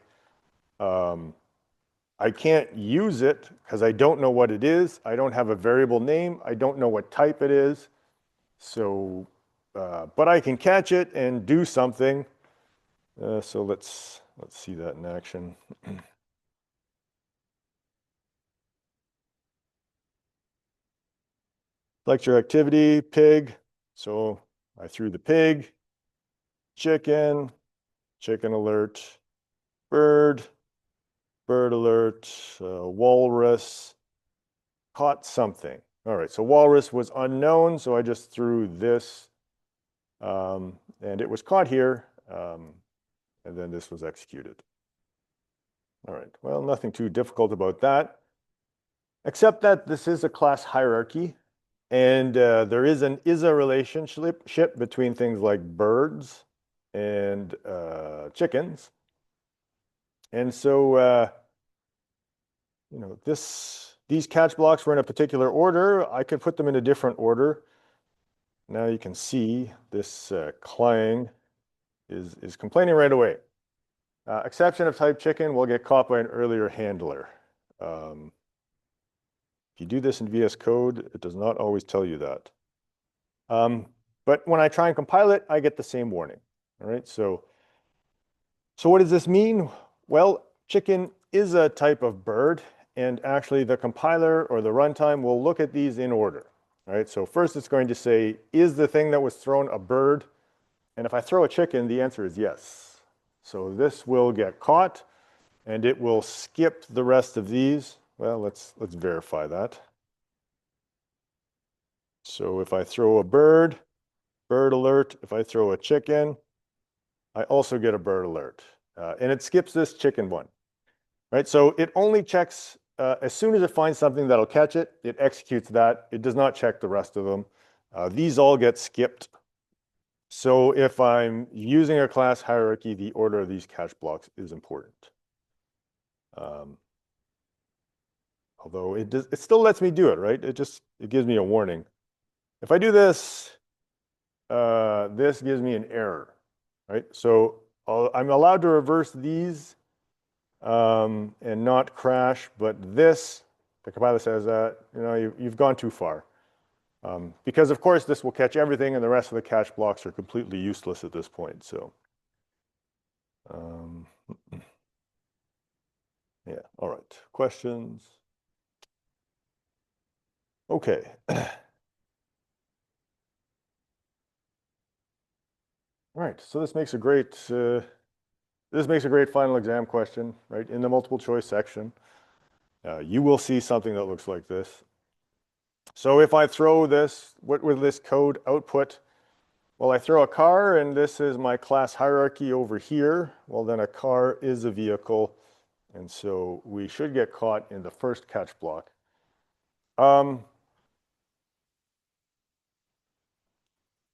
I can't use it because I don't know what it is. I don't have a variable name. I don't know what type it is. So, but I can catch it and do something. So let's see that in action. Lecture activity, pig. So I threw the pig, chicken, chicken alert, bird, bird alert, walrus, caught something. All right, so walrus was unknown, so I just threw this, and it was caught here, and then this was executed. All right, well, nothing too difficult about that, except that this is a class hierarchy. And there is an is-a relationship between things like birds and chickens. And so, these catch blocks were in a particular order. I could put them in a different order. Now you can see this clang is complaining right away. Exception of type chicken will get caught by an earlier handler. If you do this in VS Code, it does not always tell you that. But when I try and compile it, I get the same warning. All right, so what does this mean? Well, chicken is a type of bird, and actually the compiler or the runtime will look at these in order. All right, so first it's going to say, is the thing that was thrown a bird? And if I throw a chicken, the answer is yes. So this will get caught, and it will skip the rest of these. Well, let's verify that. So if I throw a bird alert. If I throw a chicken, I also get a bird alert. And it skips this chicken one. Right? So it only checks, as soon as it finds something that'll catch it, it executes that. It does not check the rest of them. These all get skipped. So if I'm using a class hierarchy, the order of these catch blocks is important. Although it still lets me do it, right? It gives me a warning. If I do this, this gives me an error, right? So I'm allowed to reverse these and not crash, but this, the compiler says that, you've gone too far. Because of course this will catch everything and the rest of the catch blocks are completely useless at this point. So yeah, all right, questions? Okay. All right, so this makes a great final exam question, right? In the multiple choice section, you will see something that looks like this. So if I throw this, what will this code output? Well, I throw a car, and this is my class hierarchy over here. Well, then a car is a vehicle, and so we should get caught in the first catch block.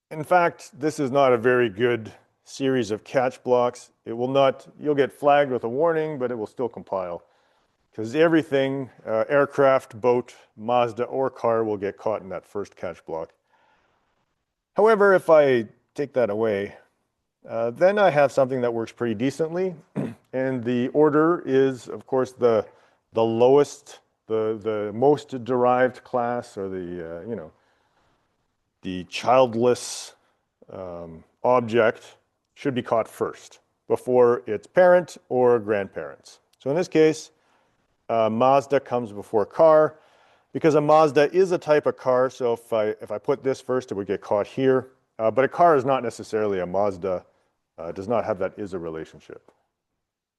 In fact, this is not a very good series of catch blocks. You'll get flagged with a warning, but it will still compile. Because everything, aircraft, boat, Mazda, or car will get caught in that first catch block. However, if I take that away, then I have something that works pretty decently. And the order is, of course, the lowest, the most derived class, or the childless object should be caught first before its parent or grandparents. So in this case, Mazda comes before car, because a Mazda is a type of car. So if I put this first, it would get caught here. But a car is not necessarily a Mazda. It does not have that is-a relationship.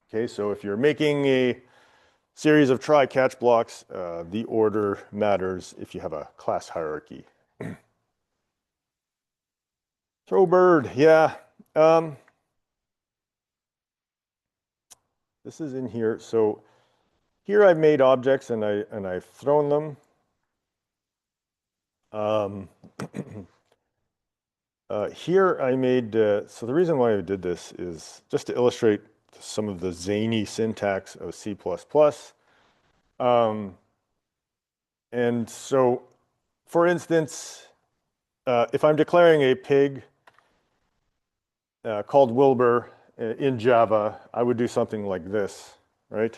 Okay, so if you're making a series of try-catch blocks, the order matters if you have a class hierarchy. Throw bird, yeah. This is in here. So here I've made objects and I've thrown them. Here I made, so the reason why I did this is just to illustrate some of the zany syntax of C++. And so, for instance, if I'm declaring a pig called Wilbur in Java, I would do something like this, right?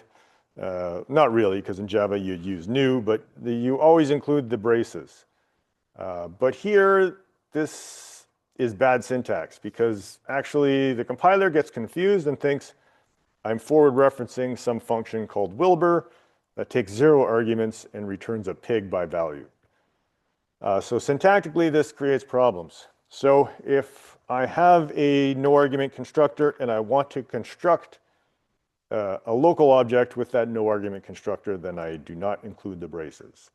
Not really, because in Java you'd use new, but you always include the braces. But here, this is bad syntax, because actually the compiler gets confused and thinks I'm forward referencing some function called Wilbur that takes 0 arguments and returns a pig by value. So syntactically, this creates problems. So if I have a no argument constructor and I want to construct a local object with that no argument constructor, then I do not include the braces.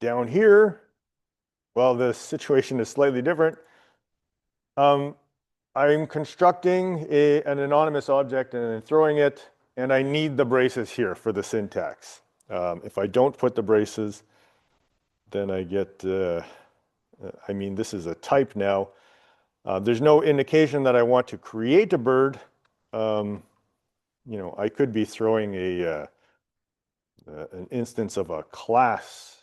Down here, well, the situation is slightly different. I'm constructing an anonymous object and then throwing it, and I need the braces here for the syntax. If I don't put the braces, then I get, I mean, this is a type now. There's no indication that I want to create a bird. You know, I could be throwing an instance of a class,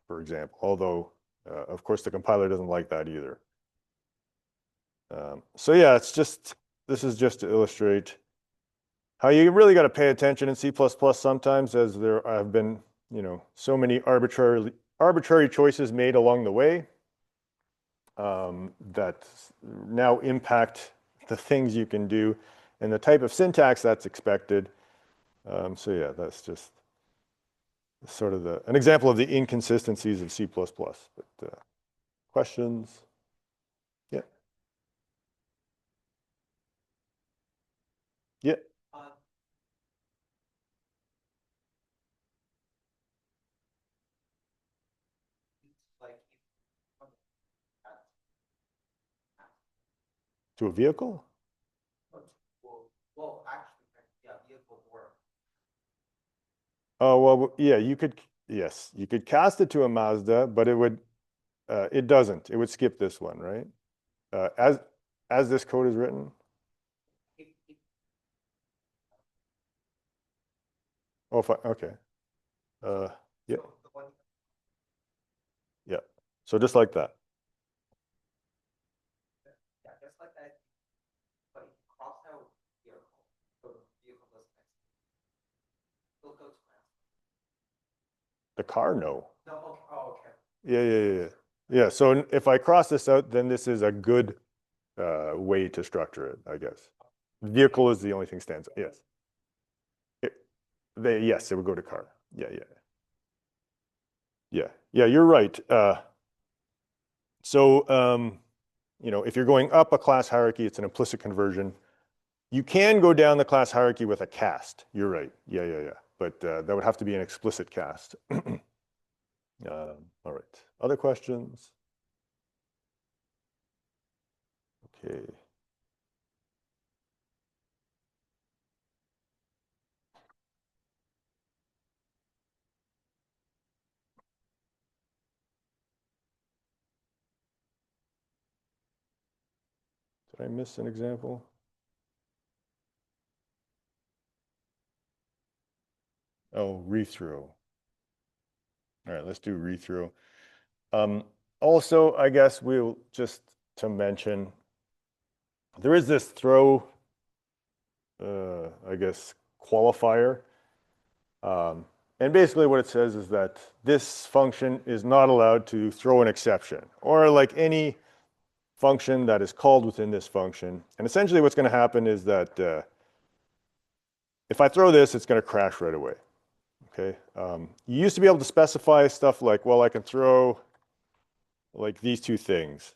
for example, although, of course, the compiler doesn't like that either. So yeah, this is just to illustrate how you really got to pay attention in C++ sometimes, as there have been, you know, so many arbitrary choices made along the way that now impact the things you can do and the type of syntax that's expected. So yeah, that's just sort of an example of the inconsistencies of C++. But questions? Yeah. Yeah. To a vehicle? Oh, well, yeah, you could, yes, you could cast it to a Mazda, but it doesn't. It would skip this one, right? As this code is written. Oh, fine. Okay. Uh, yeah, yeah. So just like that. The car, no. Yeah, yeah, yeah, yeah. Yeah. So if I cross this out, then this is a good way to structure it, I guess. Vehicle is the only thing stands. Yes. It, yes, it would go to car. Yeah, yeah, yeah, yeah. You're right. So you know, if you're going up a class hierarchy, it's an implicit conversion. You can go down the class hierarchy with a cast. You're right. Yeah, yeah, yeah. But that would have to be an explicit cast. All right. Other questions? Okay. Did I miss an example? Oh, rethrow. All right, let's do rethrow. Also, I guess we'll just to mention, there is this throw, I guess, qualifier. And basically what it says is that this function is not allowed to throw an exception, or like any function that is called within this function. And essentially what's going to happen is that if I throw this, it's going to crash right away. Okay. You used to be able to specify stuff like, well, I can throw like these two things.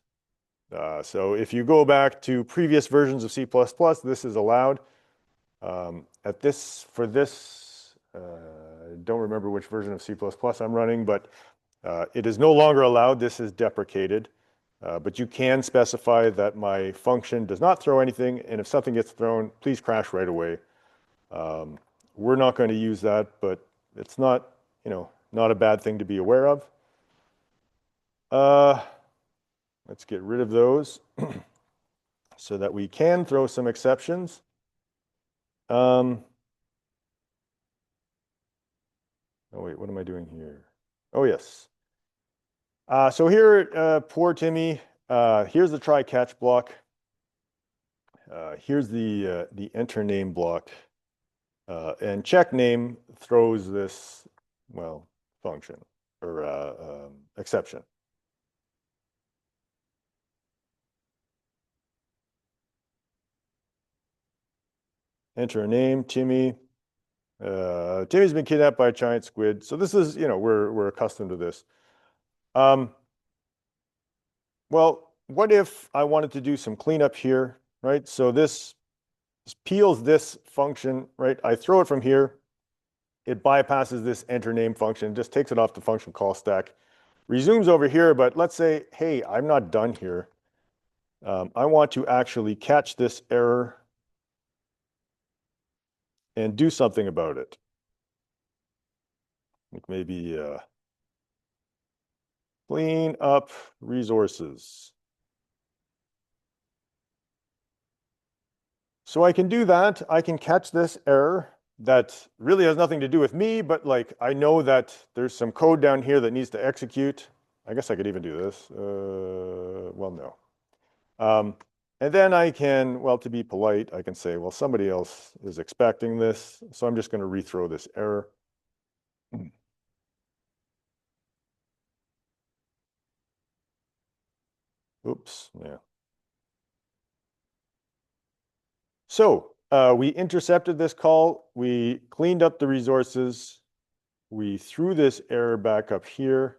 So if you go back to previous versions of C++, this is allowed. For this, I don't remember which version of C++ I'm running, but it is no longer allowed. This is deprecated. But you can specify that my function does not throw anything, and if something gets thrown, please crash right away. We're not going to use that, but it's not, you know, not a bad thing to be aware of. Let's get rid of those so that we can throw some exceptions. Oh wait, what am I doing here? Oh yes. So here, poor Timmy, here's the try catch block. Here's the enter name block. And check name throws this, well, function or exception. Enter a name, Timmy. Timmy's been kidnapped by a giant squid. So this is, you know, we're accustomed to this. Well, what if I wanted to do some cleanup here, right? So this peels this function, right? I throw it from here. It bypasses this enter name function, just takes it off the function call stack, resumes over here. But let's say, hey, I'm not done here. I want to actually catch this error and do something about it. Like maybe Clean up resources. So I can do that. I can catch this error that really has nothing to do with me, but like I know that there's some code down here that needs to execute. I guess I could even do this. Well, no. And then I can, well, to be polite, I can say, well, somebody else is expecting this, so I'm just going to rethrow this error. Oops, yeah. So we intercepted this call, we cleaned up the resources, we threw this error back up here.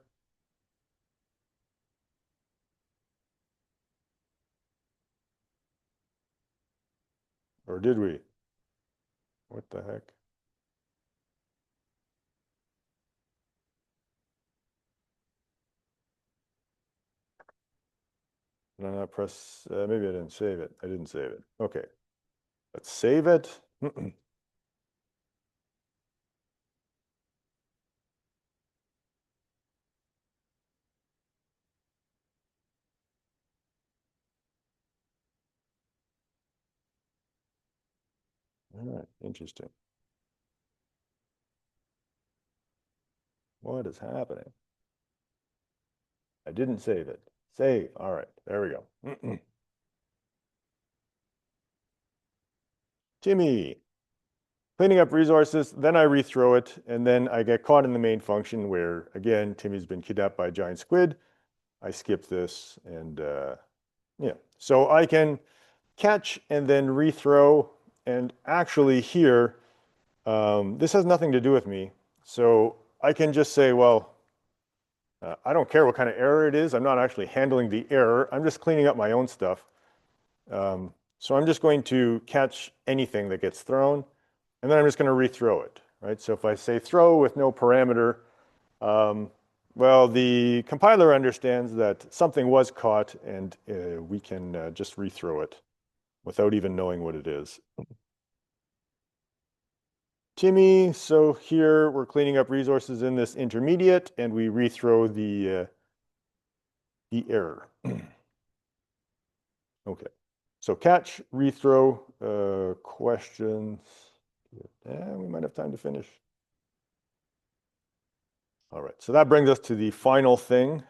Or did we? What the heck? Did I not press? Maybe I didn't save it. I didn't save it. Okay, let's save it. All right, interesting. What is happening? I didn't save it. Save. All right, there we go. Timmy, cleaning up resources, then I rethrow it, and then I get caught in the main function where, again, Timmy's been kidnapped by a giant squid. I skip this, and yeah. So I can catch and then rethrow, and actually here, this has nothing to do with me. So I can just say, well, I don't care what kind of error it is. I'm not actually handling the error. I'm just cleaning up my own stuff. So I'm just going to catch anything that gets thrown, and then I'm just going to rethrow it, right? So if I say throw with no parameter, well, the compiler understands that something was caught, and we can just rethrow it without even knowing what it is. Timmy, so here we're cleaning up resources in this intermediate, and we rethrow the error. Okay, so catch, rethrow, questions. Yeah, we might have time to finish. All right, so that brings us to the final thing.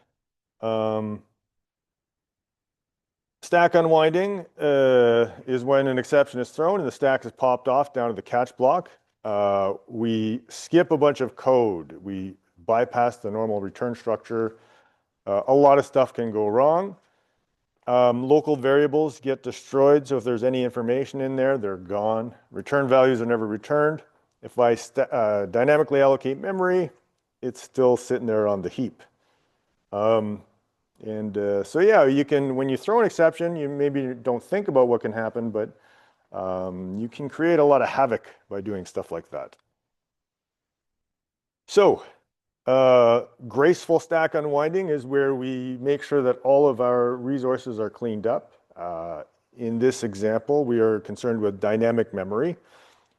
Stack unwinding is when an exception is thrown and the stack is popped off down to the catch block. We skip a bunch of code. We bypass the normal return structure. A lot of stuff can go wrong. Local variables get destroyed, so if there's any information in there, they're gone. Return values are never returned. If I dynamically allocate memory, it's still sitting there on the heap. So yeah, you can, when you throw an exception, you maybe don't think about what can happen, but you can create a lot of havoc by doing stuff like that. So graceful stack unwinding is where we make sure that all of our resources are cleaned up. In this example, we are concerned with dynamic memory.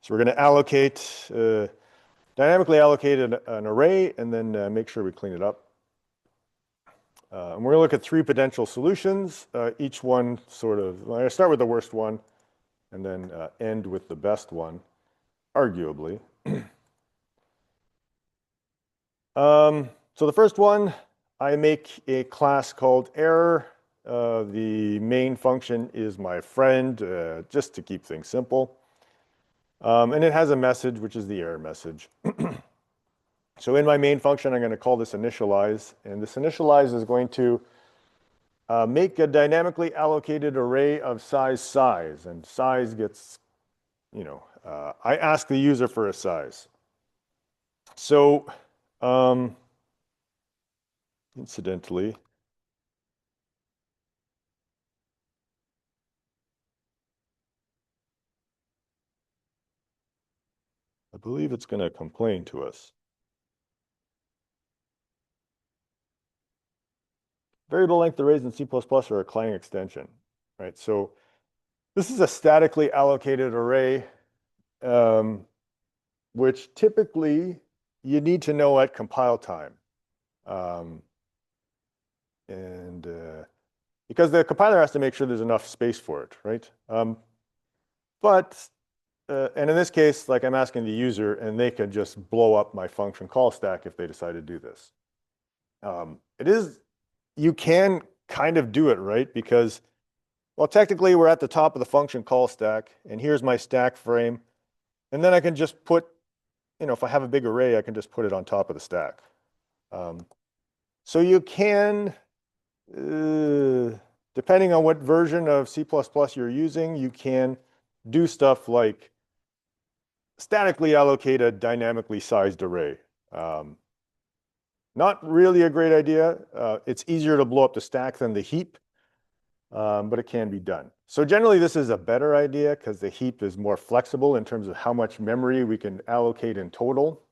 So we're going to allocate, dynamically allocate an array and then make sure we clean it up. And we're going to look at three potential solutions, each one sort of, I start with the worst one and then end with the best one, arguably. So the first one, I make a class called error. The main function is my friend, just to keep things simple. And it has a message, which is the error message. So in my main function, I'm going to call this initialize, and this initialize is going to make a dynamically allocated array of size, and size gets, I ask the user for a size. So, incidentally, I believe it's going to complain to us. Variable length arrays in C++ are a Clang extension, right? So this is a statically allocated array, which typically you need to know at compile time. And because the compiler has to make sure there's enough space for it, right? And in this case, like I'm asking the user, and they can just blow up my function call stack if they decide to do this. You can kind of do it, right? Because, well, technically we're at the top of the function call stack, and here's my stack frame. And then I can just put, if I have a big array, I can just put it on top of the stack. So you can, depending on what version of C++ you're using, you can do stuff like statically allocate a dynamically sized array. Not really a great idea. It's easier to blow up the stack than the heap, but it can be done. So generally, this is a better idea because the heap is more flexible in terms of how much memory we can allocate in total.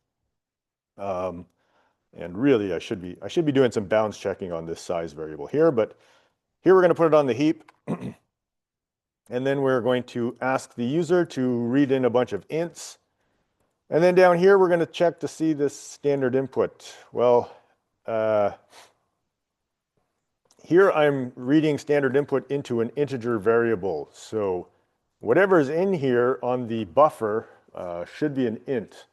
And really, I should be doing some bounds checking on this size variable here, but here we're going to put it on the heap. And then we're going to ask the user to read in a bunch of ints. And then down here, we're going to check to see this standard input. Well, here I'm reading standard input into an integer variable. So whatever's in here on the buffer should be an int.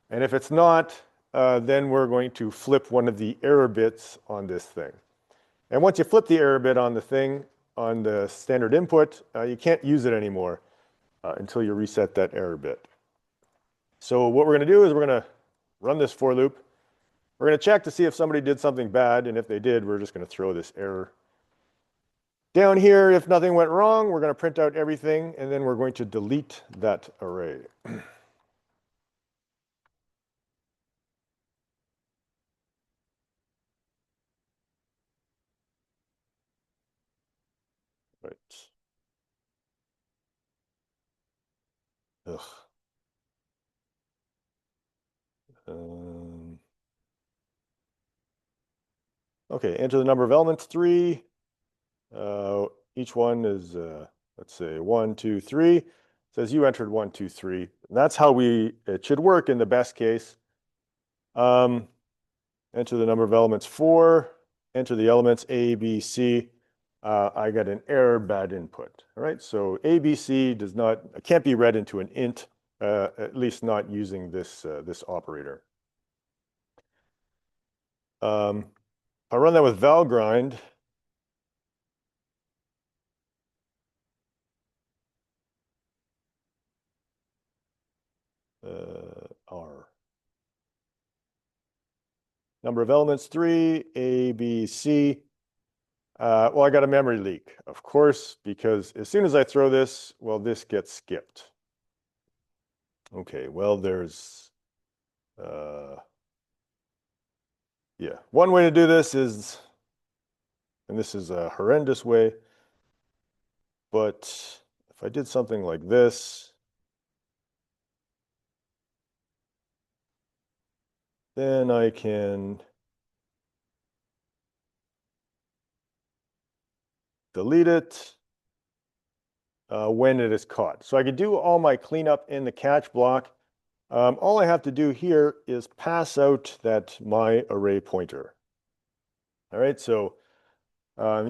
And if it's not, then we're going to flip one of the error bits on this thing. And once you flip the error bit on the thing, on the standard input, you can't use it anymore until you reset that error bit. So what we're going to do is we're going to run this for loop. We're going to check to see if somebody did something bad, and if they did, we're just going to throw this error. Down here, if nothing went wrong, we're going to print out everything, and then we're going to delete that array. Right. Ugh. Okay, enter the number of elements, 3. Each one is, let's say, 1, 2, 3. It says you entered 1, 2, 3. And that's how it should work in the best case. Enter the number of elements, 4. Enter the elements A, B, C. I got an error, bad input. All right, so A, B, C can't be read into an int, at least not using this operator. If I run that with valgrind, R. Number of elements, 3, A, B, C. Well, I got a memory leak, of course, because as soon as I throw this, well, this gets skipped. Okay, well, there's, yeah, one way to do this is, and this is a horrendous way, but if I did something like this, then I can delete it when it is caught. So I could do all my cleanup in the catch block. All I have to do here is pass out that my array pointer. All right, so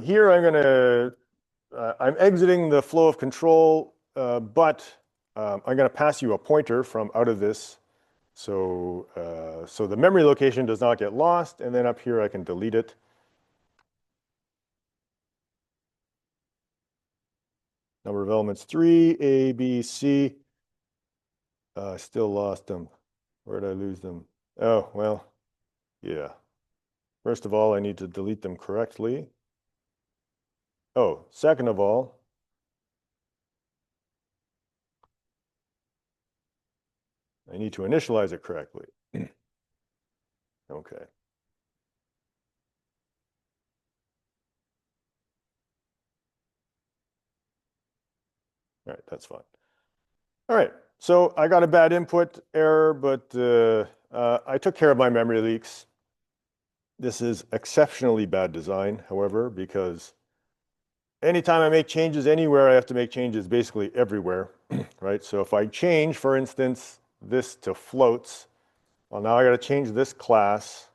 here I'm exiting the flow of control, but I'm going to pass you a pointer from out of this. So the memory location does not get lost, and then up here I can delete it. Number of elements, 3, A, B, C. Still lost them. Where did I lose them? Oh, well, yeah. First of all, I need to delete them correctly. Oh, second of all, I need to initialize it correctly. Okay. All right, that's fine. All right, so I got a bad input error, but I took care of my memory leaks. This is exceptionally bad design, however, because anytime I make changes anywhere, I have to make changes basically everywhere, right? So if I change, for instance, this to floats, well, now I got to change this class.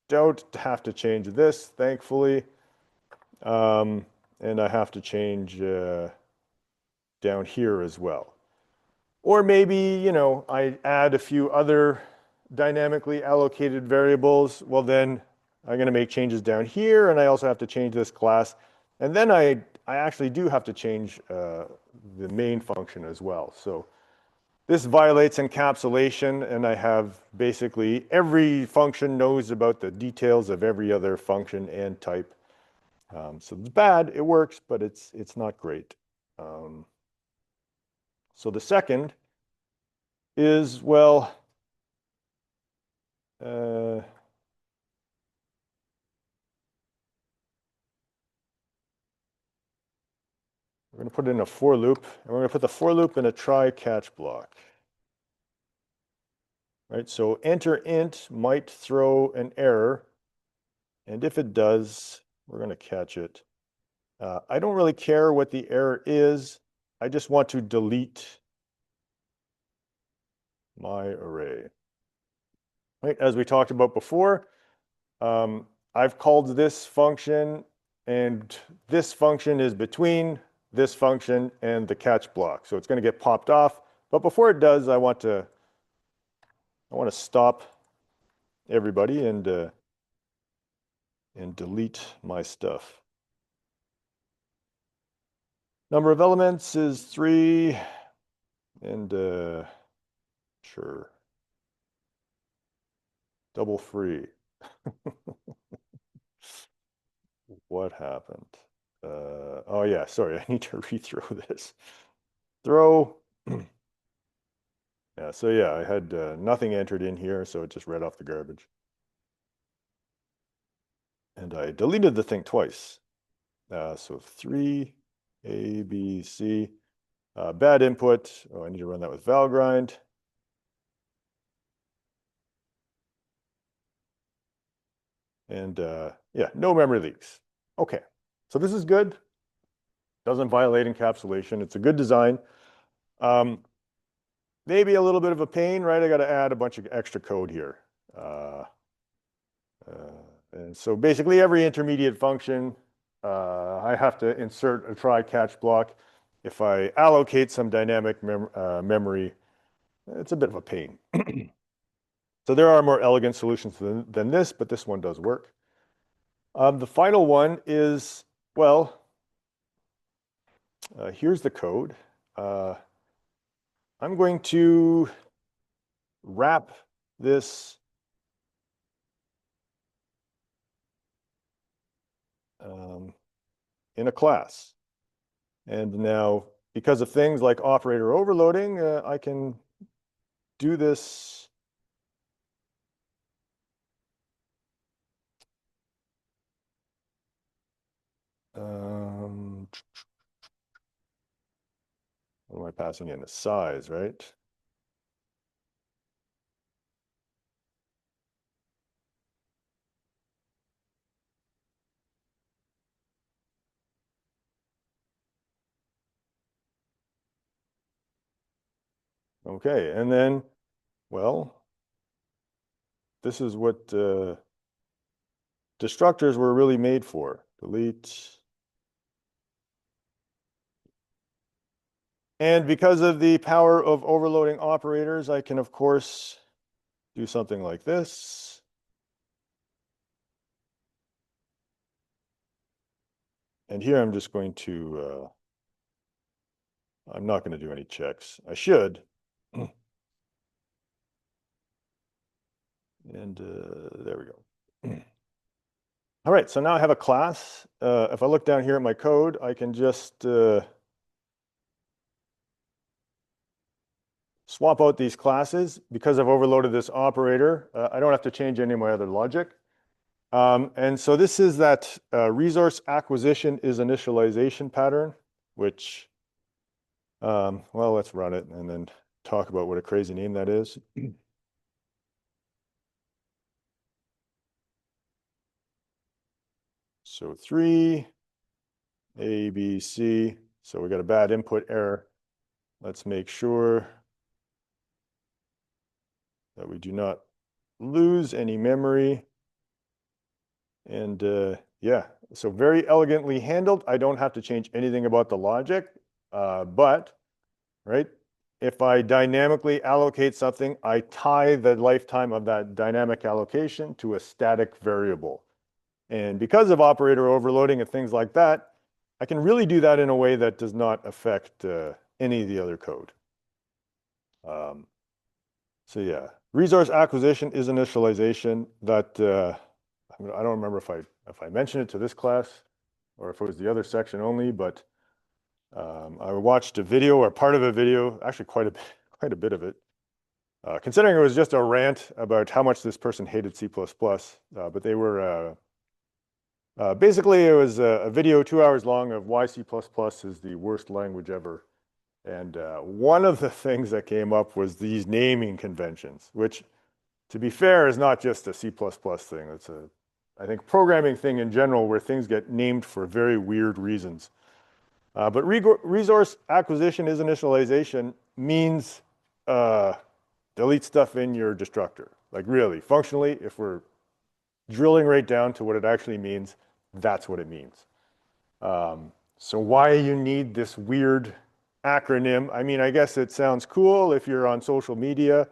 don't have to change this, thankfully. And I have to change down here as well. Or maybe, you know, I add a few other dynamically allocated variables. Well, then I'm going to make changes down here, and I also have to change this class. And then I actually do have to change the main function as well. So this violates encapsulation, and I have basically every function knows about the details of every other function and type. So it's bad, it works, but it's not great. So the second is, well, we're going to put it in a for loop, and we're going to put the for loop in a try catch block. Right, so enter int might throw an error, and if it does, we're going to catch it. I don't really care what the error is. I just want to delete my array. Right, as we talked about before, I've called this function, and this function is between this function and the catch block. So it's going to get popped off. But before it does, I want to stop everybody and delete my stuff. Number of elements is 3, and sure, double free. What happened? Oh yeah, sorry, I need to rethrow this. Throw. Yeah, so yeah, I had nothing entered in here, so it just read off the garbage. And I deleted the thing twice. So 3, A, B, C. Bad input. Oh, I need to run that with valgrind. And yeah, no memory leaks. Okay, so this is good. Doesn't violate encapsulation. It's a good design. Maybe a little bit of a pain, right? I got to add a bunch of extra code here. And so basically every intermediate function, I have to insert a try catch block. If I allocate some dynamic memory, it's a bit of a pain. So there are more elegant solutions than this, but this one does work. The final one is, well, here's the code. I'm going to wrap this in a class. And now, because of things like operator overloading, I can do this what am I passing in? A size, right? Okay, and then, well, this is what destructors were really made for. Delete. And because of the power of overloading operators, I can, of course, do something like this. And here I'm just going to, I'm not going to do any checks. I should. And there we go. All right, so now I have a class. If I look down here at my code, I can just swap out these classes. Because I've overloaded this operator, I don't have to change any of my other logic. And so this is that resource acquisition is initialization pattern, which, well, let's run it and then talk about what a crazy name that is. So 3, A, B, C. So we got a bad input error. Let's make sure that we do not lose any memory. And yeah, so very elegantly handled. I don't have to change anything about the logic, but, right, if I dynamically allocate something, I tie the lifetime of that dynamic allocation to a static variable. And because of operator overloading and things like that, I can really do that in a way that does not affect any of the other code. So yeah, resource acquisition is initialization. That I don't remember if I mentioned it to this class or if it was the other section only, but I watched a video or part of a video, actually quite a bit of it, considering it was just a rant about how much this person hated C++, but they were basically it was a video 2 hours long of why C++ is the worst language ever. And one of the things that came up was these naming conventions, which, to be fair, is not just a C++ thing. It's a, I think, programming thing in general where things get named for very weird reasons. But resource acquisition is initialization means delete stuff in your destructor. Like really, functionally, if we're drilling right down to what it actually means, that's what it means. So why you need this weird acronym? I mean, I guess it sounds cool if you're on social media,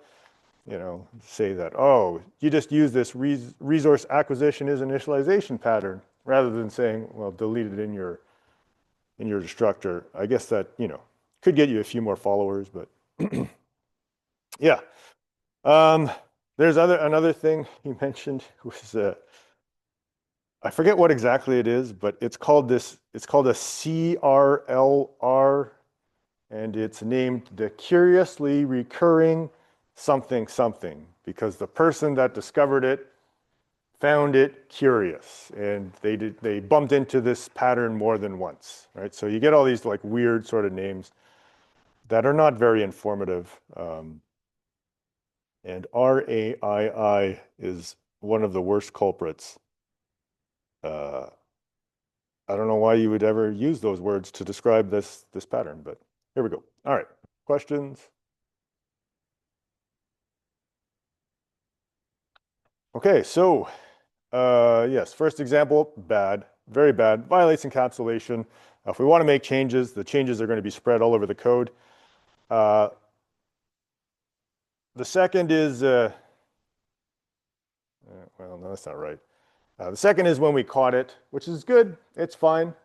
you know, say that, oh, you just use this resource acquisition is initialization pattern, rather than saying, well, delete it in your destructor. I guess that, you know, could get you a few more followers, but yeah. There's another thing you mentioned was I forget what exactly it is, but it's called a CRLR, and it's named the curiously recurring something something, because the person that discovered it found it curious, and they bumped into this pattern more than once, right? So you get all these like weird sort of names that are not very informative. And RAII is one of the worst culprits. I don't know why you would ever use those words to describe this pattern, but here we go. All right, questions? Okay, so yes, first example, bad, very bad, violates encapsulation. If we want to make changes, the changes are going to be spread all over the code. The second is, well, no, that's not right. The second is when we caught it, which is good, it's fine.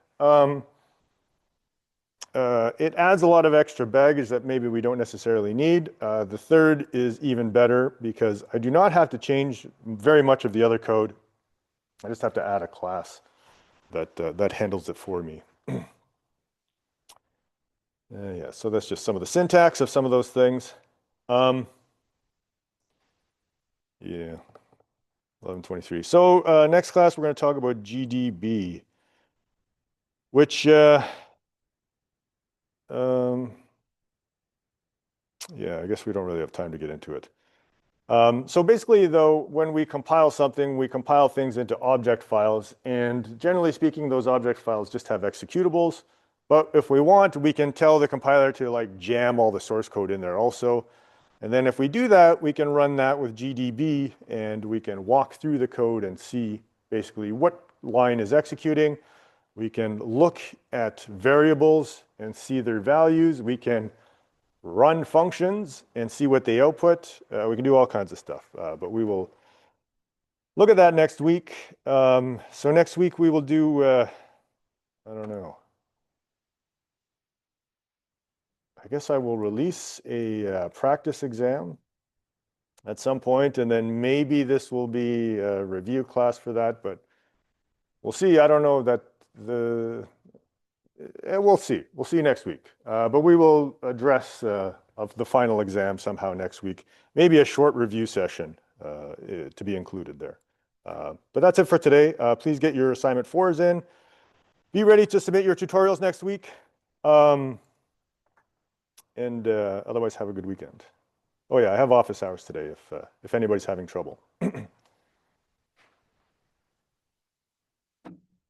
It adds a lot of extra baggage that maybe we don't necessarily need. The third is even better because I do not have to change very much of the other code. I just have to add a class that handles it for me. Yeah, so that's just some of the syntax of some of those things. Yeah, 1123. So next class, we're going to talk about GDB, which, yeah, I guess we don't really have time to get into it. So basically, though, when we compile something, we compile things into object files. And generally speaking, those object files just have executables. But if we want, we can tell the compiler to like jam all the source code in there also. And then if we do that, we can run that with GDB, and we can walk through the code and see basically what line is executing. We can look at variables and see their values. We can run functions and see what they output. We can do all kinds of stuff, but we will look at that next week. So next week we will do, I don't know. I guess I will release a practice exam at some point, and then maybe this will be a review class for that, but we'll see. I don't know that we'll see. We'll see next week. But we will address of the final exam somehow next week. Maybe a short review session to be included there. But that's it for today. Please get your assignment 4s in. Be ready to submit your tutorials next week. Otherwise, have a good weekend. Oh yeah, I have office hours today if anybody's having trouble.